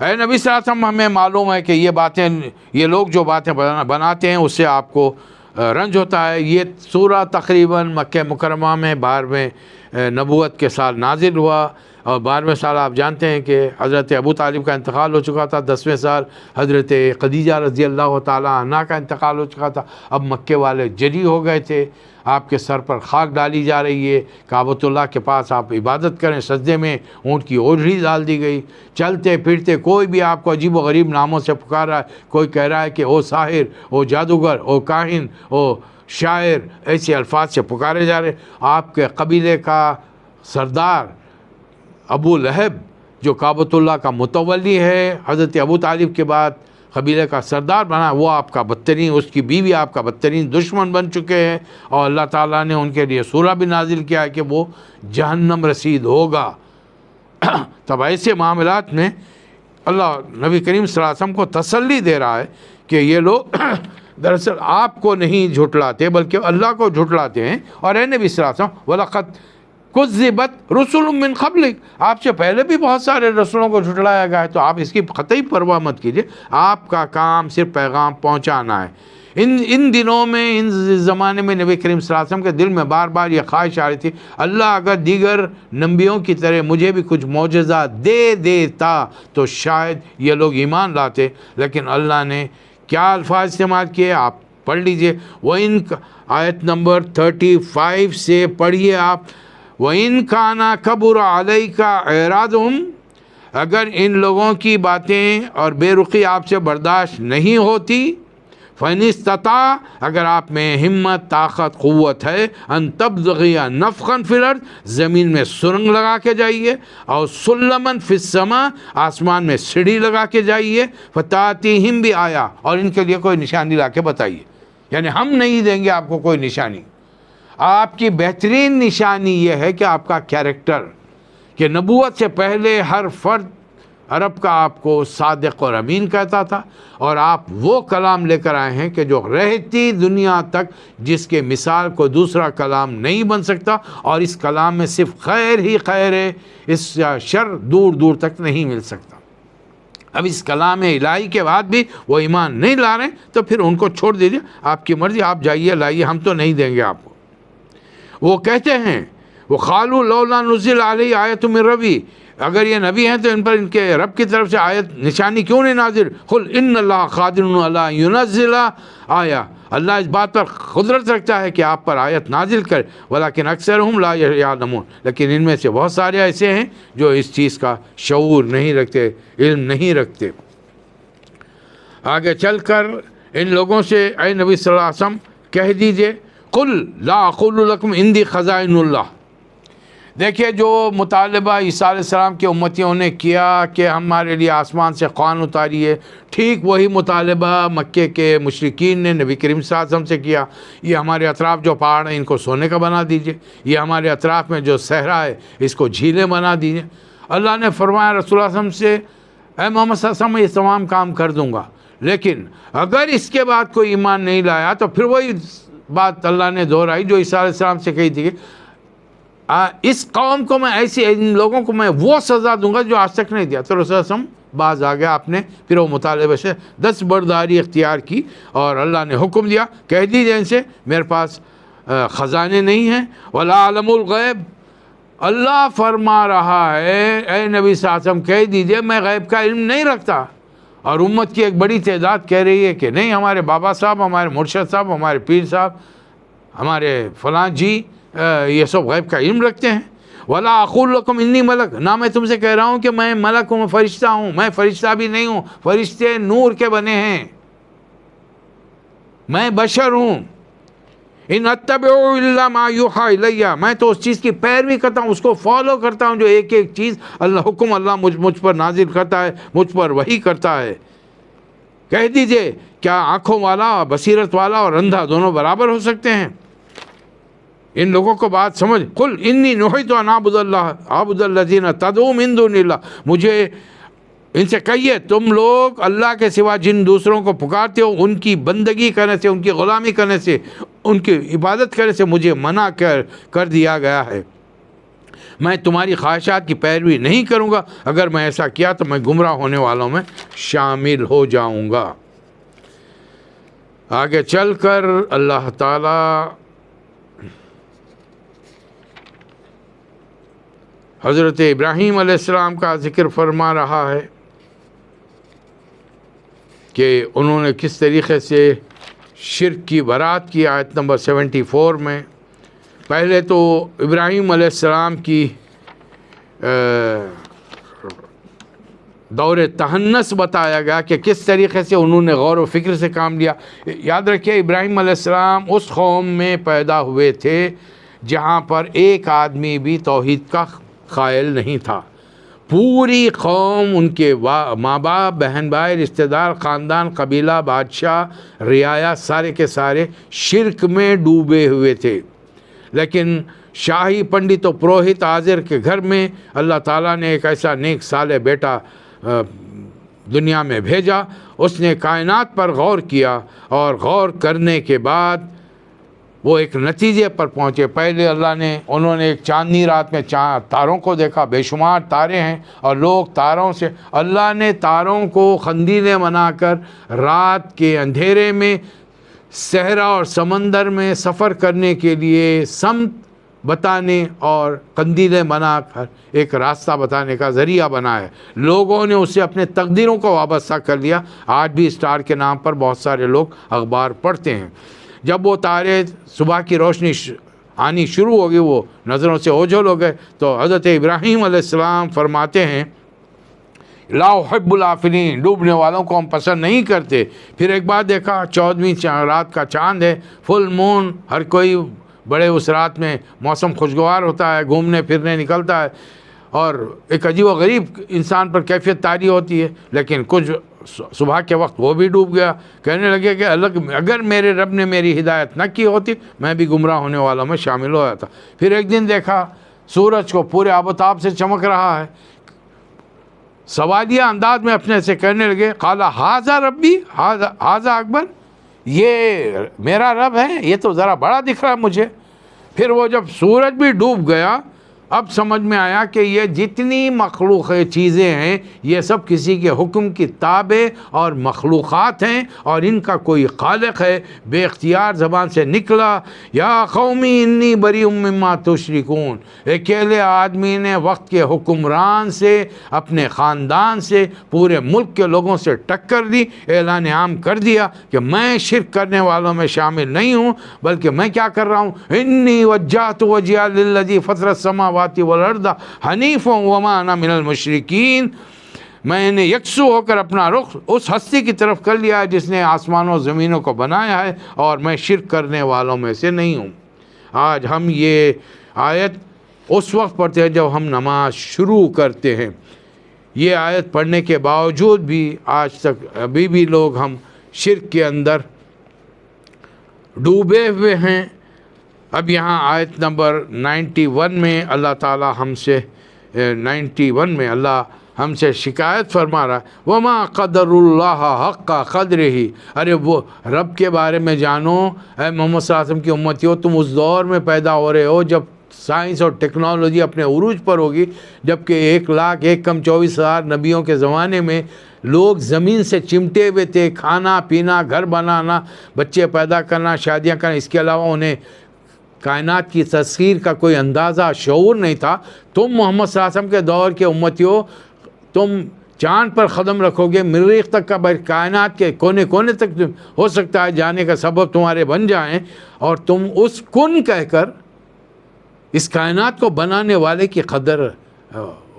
اے نبی صلی اللہ علیہ وسلم، ہمیں معلوم ہے کہ یہ باتیں، یہ لوگ جو باتیں بناتے ہیں اس سے آپ کو رنج ہوتا ہے. یہ سورہ تقریباً مکہ مکرمہ میں 12ویں نبوت کے سال نازل ہوا، اور 12ویں سال آپ جانتے ہیں کہ حضرت ابو طالب کا انتقال ہو چکا تھا. 10ویں سال حضرت خدیجہ رضی اللہ تعالیٰ عنہ کا انتقال ہو چکا تھا. اب مکے والے جری ہو گئے تھے، آپ کے سر پر خاک ڈالی جا رہی ہے، کعبۃ اللہ کے پاس آپ عبادت کریں، سجدے میں اونٹ کی اوجھڑی ڈال دی گئی. چلتے پھرتے کوئی بھی آپ کو عجیب و غریب ناموں سے پکار رہا ہے. کوئی کہہ رہا ہے کہ او ساحر، او جادوگر، او کاہن، او شاعر، ایسے الفاظ سے پکارے جا رہے. آپ کے قبیلے کا سردار ابو لہب، جو کعبۃ اللہ کا متولی ہے، حضرت ابو طالب کے بعد قبیلے کا سردار بنا، وہ آپ کا بدترین، اس کی بیوی آپ کا بدترین دشمن بن چکے ہیں. اور اللہ تعالیٰ نے ان کے لیے سورہ بھی نازل کیا ہے کہ وہ جہنم رسید ہوگا. تب ایسے معاملات میں اللہ نبی کریم صلی اللہ علیہ وسلم کو تسلی دے رہا ہے کہ یہ لوگ دراصل آپ کو نہیں جھٹلاتے بلکہ اللہ کو جھٹلاتے ہیں. اور اے نبی صلی اللہ علیہ وسلم وَلَقَدْ كُذِّبَتْ رُسُلٌ مِّن قَبْلِكَ، آپ سے پہلے بھی بہت سارے رسولوں کو جھٹلایا گیا ہے، تو آپ اس کی قطعی پرواہ مت کیجیے. آپ کا کام صرف پیغام پہنچانا ہے. ان دنوں میں، ان زمانے میں نبی کریم صلی اللہ علیہ وسلم کے دل میں بار بار یہ خواہش آ رہی تھی، اللہ اگر دیگر نبیوں کی طرح مجھے بھی کچھ معجزہ دے دیتا تو شاید یہ لوگ ایمان لاتے. لیکن اللہ نے کیا الفاظ استعمال کیے آپ پڑھ لیجئے. وَإِن، آیت نمبر 35 سے پڑھیے آپ. وَإِن كَانَ كَبُرَ عَلَيْكَ إِعْرَاضُهُمْ، اگر ان لوگوں کی باتیں اور بے رخی آپ سے برداشت نہیں ہوتی، فَإِنِ اسْتَطَاعَ، اگر آپ میں ہمت، طاقت، قوت ہے، أَن تَبْتَغِيَ نَفْخًا فِي الْأَرْضِ، زمین میں سرنگ لگا کے جائیے، اور سُلَّمًا فِي السَّمَاءِ، آسمان میں سیڑھی لگا کے جائیے، فَتَأْتِيهِمْ بِآیَةٍ، اور ان کے لیے کوئی نشانی لا کے بتائیے. یعنی ہم نہیں دیں گے آپ کو کوئی نشانی. آپ کی بہترین نشانی یہ ہے کہ آپ کا کیریکٹر، کہ نبوت سے پہلے ہر فرد عرب کا آپ کو صادق اور امین کہتا تھا، اور آپ وہ کلام لے کر آئے ہیں کہ جو رہتی دنیا تک جس کے مثال کو دوسرا کلام نہیں بن سکتا، اور اس کلام میں صرف خیر ہی خیر ہے، اس سے شر دور دور تک نہیں مل سکتا. اب اس کلام الہی کے بعد بھی وہ ایمان نہیں لا رہے ہیں تو پھر ان کو چھوڑ دیجیے، آپ کی مرضی، آپ جائیے لائیے، ہم تو نہیں دیں گے آپ کو. وہ کہتے ہیں، وہ قالوا لولا نزل علیہ آیۃ من ربی، اگر یہ نبی ہیں تو ان پر ان کے رب کی طرف سے آیت نشانی کیوں نہیں نازل؟ قل ان اللہ قادر علی ان ینزل آیہ، اللہ اس بات پر قدرت رکھتا ہے کہ آپ پر آیت نازل کرے، ولیکن اکثرہم لا یعلمون، لیکن ان میں سے بہت سارے ایسے ہیں جو اس چیز کا شعور نہیں رکھتے، علم نہیں رکھتے. آگے چل کر ان لوگوں سے اے نبی صلی اللہ علیہ وسلم کہہ دیجئے قل لا اقول لکم عندی خزائن اللہ. دیکھیے جو مطالبہ عیسیٰ علیہ السلام کے امتیوں نے کیا کہ ہمارے لیے آسمان سے قرآن اتاریے، ٹھیک وہی مطالبہ مکے کے مشرکین نے نبی کریم صلی اللہ علیہ وسلم سے کیا. یہ ہمارے اطراف جو پہاڑ ہیں ان کو سونے کا بنا دیجئے، یہ ہمارے اطراف میں جو صحرا ہے اس کو جھیلیں بنا دیجئے. اللہ نے فرمایا رسول اللہ صلی اللہ علیہ وسلم سے، اے محمد صلی اللہ علیہ وسلم یہ تمام کام کر دوں گا، لیکن اگر اس کے بعد کوئی ایمان نہیں لایا تو پھر وہی بات اللہ نے دہرائی جو عیسیٰ علیہ السلام سے کہی تھی کہ اس قوم کو میں ایسی، ان لوگوں کو میں وہ سزا دوں گا جو آج تک نہیں دیا. تو رسول اللہ صلی اللہ علیہ وسلم باز آ گیا، آپ نے پھر وہ مطالبے سے دستبرداری اختیار کی اور اللہ نے حکم دیا کہہ دیجیے ان سے میرے پاس خزانے نہیں ہیں، ولا عالم الغیب، اللہ فرما رہا ہے اے نبی صلی اللہ علیہ وسلم کہہ دیجیے میں غیب کا علم نہیں رکھتا، اور امت کی ایک بڑی تعداد کہہ رہی ہے کہ نہیں ہمارے بابا صاحب، ہمارے مرشد صاحب، ہمارے پیر صاحب، ہمارے فلاں جی یہ سب غیب کا علم رکھتے ہیں۔ ولا اقول لکم انی ملک، نہ میں تم سے کہہ رہا ہوں کہ میں ملک ہوں، میں فرشتہ ہوں، میں فرشتہ بھی نہیں ہوں، فرشتے نور کے بنے ہیں، میں بشر ہوں۔ ان اتبع الا ما یوحی الی، میں تو اس چیز کی پیروی کرتا ہوں، اس کو فالو کرتا ہوں جو ایک ایک چیز حکم اللہ مجھ پر نازل کرتا ہے، مجھ پر وحی کرتا ہے۔ کہہ دیجئے کیا آنکھوں والا، بصیرت والا اور اندھا دونوں برابر ہو سکتے ہیں؟ ان لوگوں کو بات سمجھ، قل انی نہیت ان اعبد الذین تدعون من دون اللہ، مجھے ان سے کہیے تم لوگ اللہ کے سوا جن دوسروں کو پکارتے ہو ان کی بندگی کرنے سے، ان کی غلامی کرنے سے، ان کی عبادت کرنے سے مجھے منع کر دیا گیا ہے۔ میں تمہاری خواہشات کی پیروی نہیں کروں گا، اگر میں ایسا کیا تو میں گمراہ ہونے والوں میں شامل ہو جاؤں گا۔ آگے چل کر اللہ تعالی حضرت ابراہیم علیہ السلام کا ذکر فرما رہا ہے کہ انہوں نے کس طریقے سے شرک کی برات کی۔ آیت نمبر 74 میں پہلے تو ابراہیم علیہ السلام کی دور تہنس بتایا گیا کہ کس طریقے سے انہوں نے غور و فکر سے کام لیا۔ یاد رکھیے ابراہیم علیہ السلام اس قوم میں پیدا ہوئے تھے جہاں پر ایک آدمی بھی توحید کا قائل نہیں تھا، پوری قوم، ان کے ماں باپ، بہن بھائی، رشتہ دار، خاندان، قبیلہ، بادشاہ، رعایا، سارے کے سارے شرک میں ڈوبے ہوئے تھے۔ لیکن شاہی پنڈت و پروہت عازر کے گھر میں اللہ تعالیٰ نے ایک ایسا نیک صالح بیٹا دنیا میں بھیجا، اس نے کائنات پر غور کیا، اور غور کرنے کے بعد وہ ایک نتیجے پر پہنچے۔ پہلے انہوں نے ایک چاندنی رات میں تاروں کو دیکھا، بے شمار تارے ہیں اور لوگ تاروں سے، اللہ نے تاروں کو قندیلیں بنا کر رات کے اندھیرے میں صحرا اور سمندر میں سفر کرنے کے لیے سمت بتانے اور قندیلیں بنا کر ایک راستہ بتانے کا ذریعہ بنایا۔ لوگوں نے اسے اپنے تقدیروں کو وابستہ کر لیا۔ آج بھی اسٹار کے نام پر بہت سارے لوگ اخبار پڑھتے ہیں۔ جب وہ تارے صبح کی روشنی آنی شروع ہوگی، وہ نظروں سے اوجھل ہو گئے، تو حضرت ابراہیم علیہ السلام فرماتے ہیں لا احب الافلین، ڈوبنے والوں کو ہم پسند نہیں کرتے۔ پھر ایک بار دیکھا 14ویں رات کا چاند ہے، فل مون، ہر کوئی بڑے اس رات میں موسم خوشگوار ہوتا ہے، گھومنے پھرنے نکلتا ہے، اور ایک عجیب و غریب انسان پر کیفیت طاری ہوتی ہے۔ لیکن کچھ صبح کے وقت وہ بھی ڈوب گیا، کہنے لگے کہ اگر میرے رب نے میری ہدایت نہ کی ہوتی میں بھی گمراہ ہونے والوں میں شامل ہو جاتا۔ پھر ایک دن دیکھا سورج کو پورے آب و تاب سے چمک رہا ہے، سوالیہ انداز میں اپنے سے کہنے لگے قال ھذا ربی ھذا اکبر، یہ میرا رب ہے، یہ تو ذرا بڑا دکھ رہا ہے مجھے۔ پھر وہ جب سورج بھی ڈوب گیا، اب سمجھ میں آیا کہ یہ جتنی مخلوق چیزیں ہیں یہ سب کسی کے حکم کی تابع اور مخلوقات ہیں، اور ان کا کوئی خالق ہے۔ بے اختیار زبان سے نکلا یا قومی انی بریء مما تشرکون، اکیلے آدمی نے وقت کے حکمران سے، اپنے خاندان سے، پورے ملک کے لوگوں سے ٹکر دی، اعلان عام کر دیا کہ میں شرک کرنے والوں میں شامل نہیں ہوں، بلکہ میں کیا کر رہا ہوں، انی وجہت وجہی للذی فطر السماوات والارض حنیفا وما انا من المشرکین، میں نے یکسو ہو کر اپنا رخ اس ہستی کی طرف کر لیا ہے جس نے آسمانوں و زمینوں کو بنایا ہے، اور میں شرک کرنے والوں میں سے نہیں ہوں۔ آج ہم یہ آیت اس وقت پڑھتے ہیں جب ہم نماز شروع کرتے ہیں۔ یہ آیت پڑھنے کے باوجود بھی آج تک ابھی بھی لوگ ہم شرک کے اندر ڈوبے ہوئے ہیں۔ اب یہاں آیت نمبر 91 میں اللہ تعالی ہم سے 91 میں اللہ ہم سے شکایت فرما رہا ہے وما قدر اللہ حق قدرہ، ارے وہ رب کے بارے میں جانو، اے محمد صلی اللہ علیہ وسلم کی امتیوں، تم اس دور میں پیدا ہو رہے ہو جب سائنس اور ٹیکنالوجی اپنے عروج پر ہوگی، جبکہ 1,01,24,000 نبیوں کے زمانے میں لوگ زمین سے چمٹے ہوئے تھے، کھانا پینا، گھر بنانا، بچے پیدا کرنا، شادیاں کرنا، اس کے علاوہ انہیں کائنات کی تسخیر کا کوئی اندازہ، شعور نہیں تھا۔ تم محمد صلی اللہ علیہ وسلم کے دور کے امتیوں، تم چاند پر قدم رکھو گے، مریخ تک کا، کائنات کے کونے کونے تک ہو سکتا ہے جانے کا سبب تمہارے بن جائیں، اور تم اس کن کہہ کر اس کائنات کو بنانے والے کی قدر،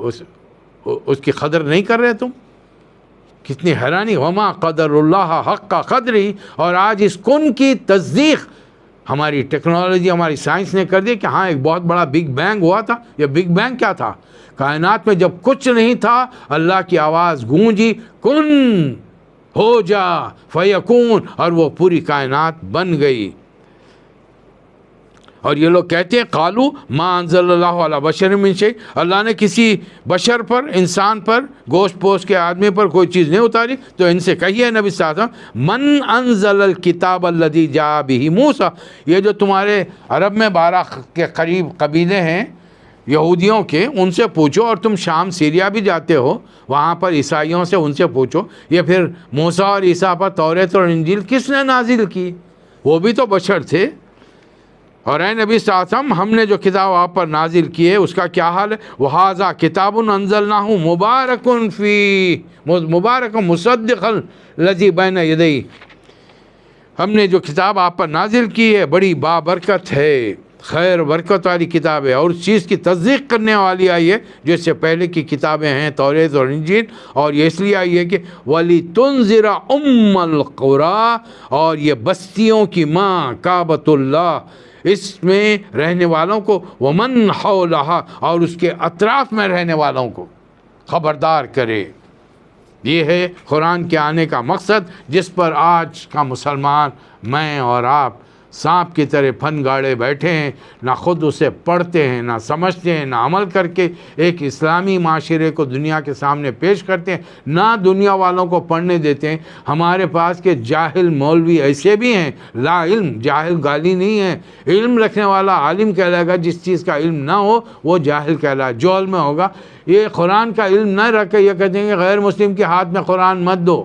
اس کی قدر نہیں کر رہے تم۔ کتنی حیرانی! وما قدر اللہ حق قدری، اور آج اس کن کی تصدیق ہماری ٹیکنالوجی، ہماری سائنس نے کر دی کہ ہاں ایک بہت بڑا بگ بینگ ہوا تھا۔ یہ بگ بینگ کیا تھا؟ کائنات میں جب کچھ نہیں تھا، اللہ کی آواز گونجی، کن ہو جا فیکون، اور وہ پوری کائنات بن گئی۔ اور یہ لوگ کہتے ہیں قالو ما انزل اللہ علی بشر من شیء، اللہ نے کسی بشر پر، انسان پر، گوشت پوش کے آدمی پر کوئی چیز نہیں اتاری۔ تو ان سے کہیے نبی صلی اللہ علیہ وسلم، من انزل الکتاب الذی جاء بہ موسیٰ، یہ جو تمہارے عرب میں 12 کے قریب قبیلے ہیں یہودیوں کے، ان سے پوچھو، اور تم شام سیریا بھی جاتے ہو، وہاں پر عیسائیوں سے، ان سے پوچھو، یہ پھر موسیٰ اور عیسیٰ پر توریت اور انجیل کس نے نازل کی؟ وہ بھی تو بشر تھے۔ اور اے نبی صلی اللہ علیہ وسلم، ہم نے جو کتاب آپ پر نازل کی ہے اس کا کیا حال ہے؟ وَهَذَا كِتَابٌ أَنزَلْنَاهُ مُبَارَكٌ فِيهِ مُبَارَكٌ مُصَدِّقًا الَّذِي بَيْنَ يَدَيْهِ، ہم نے جو کتاب آپ پر نازل کی ہے بڑی بابرکت ہے، خیر برکت والی کتاب ہے، اور اس چیز کی تصدیق کرنے والی آئی ہے جو اس سے پہلے کی کتابیں ہیں، توریت اور انجیل۔ اور یہ اس لیے آئی ہے کہ وَلِتُنذِرَ أُمَّ الْقُرَىٰ، اور یہ بستیوں کی ماں کعبۃ اللہ، اس میں رہنے والوں کو، ومن حولها، اور اس کے اطراف میں رہنے والوں کو خبردار کرے۔ یہ ہے قرآن کے آنے کا مقصد، جس پر آج کا مسلمان، میں اور آپ، سانپ کی طرح پھن گاڑے بیٹھے ہیں، نہ خود اسے پڑھتے ہیں، نہ سمجھتے ہیں، نہ عمل کر کے ایک اسلامی معاشرے کو دنیا کے سامنے پیش کرتے ہیں، نہ دنیا والوں کو پڑھنے دیتے ہیں۔ ہمارے پاس کے جاہل مولوی ایسے بھی ہیں، لا علم، جاہل گالی نہیں ہے، علم رکھنے والا عالم کہلائے گا، جس چیز کا علم نہ ہو وہ جاہل کہلائے، جہل میں ہوگا۔ یہ قرآن کا علم نہ رکھے، یہ کہتے ہیں کہ غیر مسلم کے ہاتھ میں قرآن مت دو۔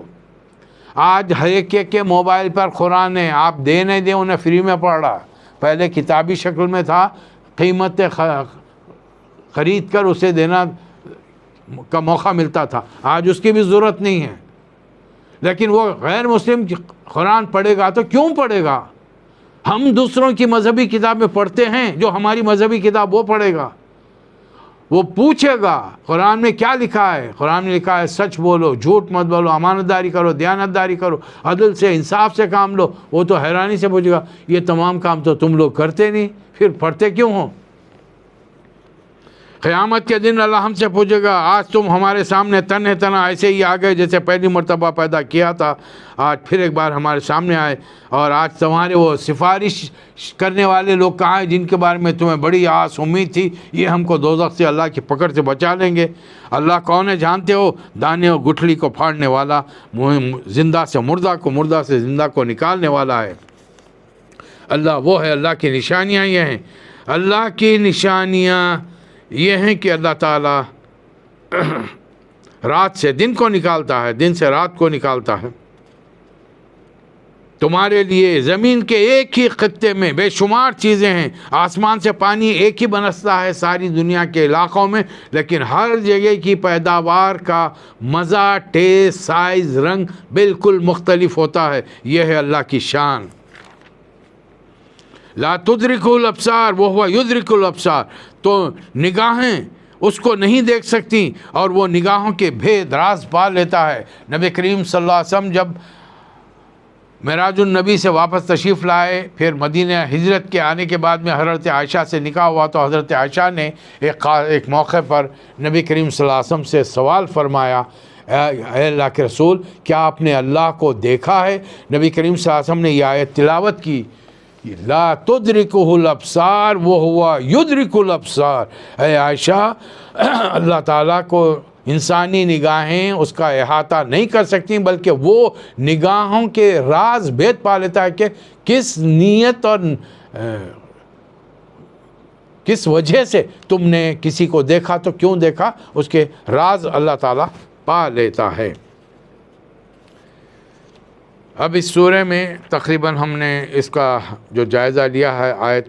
آج ہر ایک کے موبائل پر قرآن ہے، آپ دے نہیں دیں، انہیں فری میں پڑھ رہا۔ پہلے کتابی شکل میں تھا، قیمت خرید کر اسے دینا کا موقع ملتا تھا، آج اس کی بھی ضرورت نہیں ہے۔ لیکن وہ غیر مسلم قرآن پڑھے گا تو کیوں پڑھے گا؟ ہم دوسروں کی مذہبی کتابیں پڑھتے ہیں، جو ہماری مذہبی کتاب وہ پڑھے گا، وہ پوچھے گا قرآن میں کیا لکھا ہے۔ قرآن میں لکھا ہے سچ بولو، جھوٹ مت بولو، امانت داری کرو، دیانت داری کرو، عدل سے، انصاف سے کام لو۔ وہ تو حیرانی سے پوچھے گا، یہ تمام کام تو تم لوگ کرتے نہیں، پھر پڑھتے کیوں ہو؟ قیامت کے دن اللہ ہم سے پوچھے گا، آج تم ہمارے سامنے تنہ تنہا ایسے ہی آ گئے جیسے پہلی مرتبہ پیدا کیا تھا، آج پھر ایک بار ہمارے سامنے آئے، اور آج تمہارے وہ سفارش کرنے والے لوگ کہاں ہیں جن کے بارے میں تمہیں بڑی آس امید تھی، یہ ہم کو دوزخ سے، اللہ کی پکڑ سے بچا لیں گے۔ اللہ کون ہے جانتے ہو؟ دانے اور گٹھلی کو پھاڑنے والا، زندہ سے مردہ کو، مردہ سے زندہ کو نکالنے والا ہے۔ اللہ وہ ہے۔ اللہ کی نشانیاں یہ ہیں، اللہ کی نشانیاں یہ ہیں کہ اللہ تعالیٰ رات سے دن کو نکالتا ہے، دن سے رات کو نکالتا ہے۔ تمہارے لیے زمین کے ایک ہی خطے میں بے شمار چیزیں ہیں، آسمان سے پانی ایک ہی برستا ہے ساری دنیا کے علاقوں میں، لیکن ہر جگہ کی پیداوار کا مزہ، ٹیسٹ، سائز، رنگ بالکل مختلف ہوتا ہے۔ یہ ہے اللہ کی شان۔ لا تدرک الابصار وہو یدرک الابصار، تو نگاہیں اس کو نہیں دیکھ سکتی اور وہ نگاہوں کے بھید راز پا لیتا ہے۔ نبی کریم صلی اللہ علیہ وسلم جب معراج النبی سے واپس تشریف لائے، پھر مدینہ ہجرت کے آنے کے بعد میں حضرت عائشہ سے نکاح ہوا، تو حضرت عائشہ نے ایک موقع پر نبی کریم صلی اللہ علیہ وسلم سے سوال فرمایا، اے اللہ کے رسول، کیا آپ نے اللہ کو دیکھا ہے؟ نبی کریم صلی اللہ علیہ وسلم نے یہ آیت تلاوت کی، لا تدرکہ الابصار وہو یدرک الابصار۔ اے عائشہ، اللہ تعالیٰ کو انسانی نگاہیں اس کا احاطہ نہیں کر سکتی، بلکہ وہ نگاہوں کے راز بھید پا لیتا ہے کہ کس نیت اور کس وجہ سے تم نے کسی کو دیکھا تو کیوں دیکھا، اس کے راز اللہ تعالیٰ پا لیتا ہے۔ اب اس سورہ میں تقریباً ہم نے اس کا جو جائزہ لیا ہے، آیت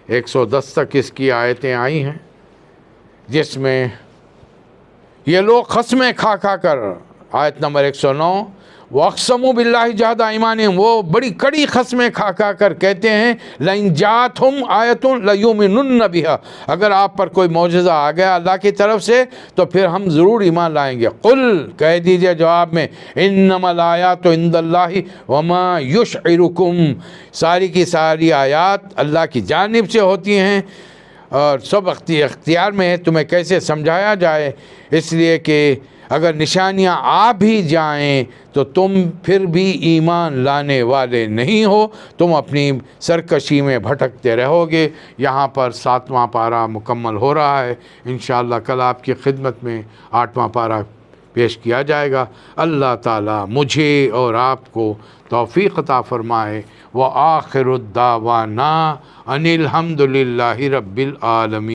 110 تک اس کی آیتیں آئی ہیں، جس میں یہ لوگ قسمیں کھا کھا کر، آیت نمبر 109، وَأَقْسَمُوا بِاللَّهِ جَهْدَ أَيْمَانِهِمْ، وہ بڑی کڑی قسمیں کھا کھا کر کہتے ہیں لَإِنْ جَاءَتْهُمْ آیَةٌ لَيُؤْمِنُنَّ بِهَا، اگر آپ پر کوئی معجزہ آ گیا اللہ کی طرف سے تو پھر ہم ضرور ایمان لائیں گے۔ قل، کہہ دیجئے جواب میں، انما الآیات عند اللہ وما یشعرکم، ساری کی ساری آیات اللہ کی جانب سے ہوتی ہیں اور سب اختیار میں ہے تمہیں کیسے سمجھایا جائے، اس لیے کہ اگر نشانیاں آ بھی جائیں تو تم پھر بھی ایمان لانے والے نہیں ہو، تم اپنی سرکشی میں بھٹکتے رہو گے۔ یہاں پر 7واں پارہ مکمل ہو رہا ہے، انشاءاللہ کل آپ کی خدمت میں 8واں پارہ پیش کیا جائے گا۔ اللہ تعالیٰ مجھے اور آپ کو توفیق عطا فرمائے۔ وآخر الدعوانا ان الحمد للہ رب العالمین۔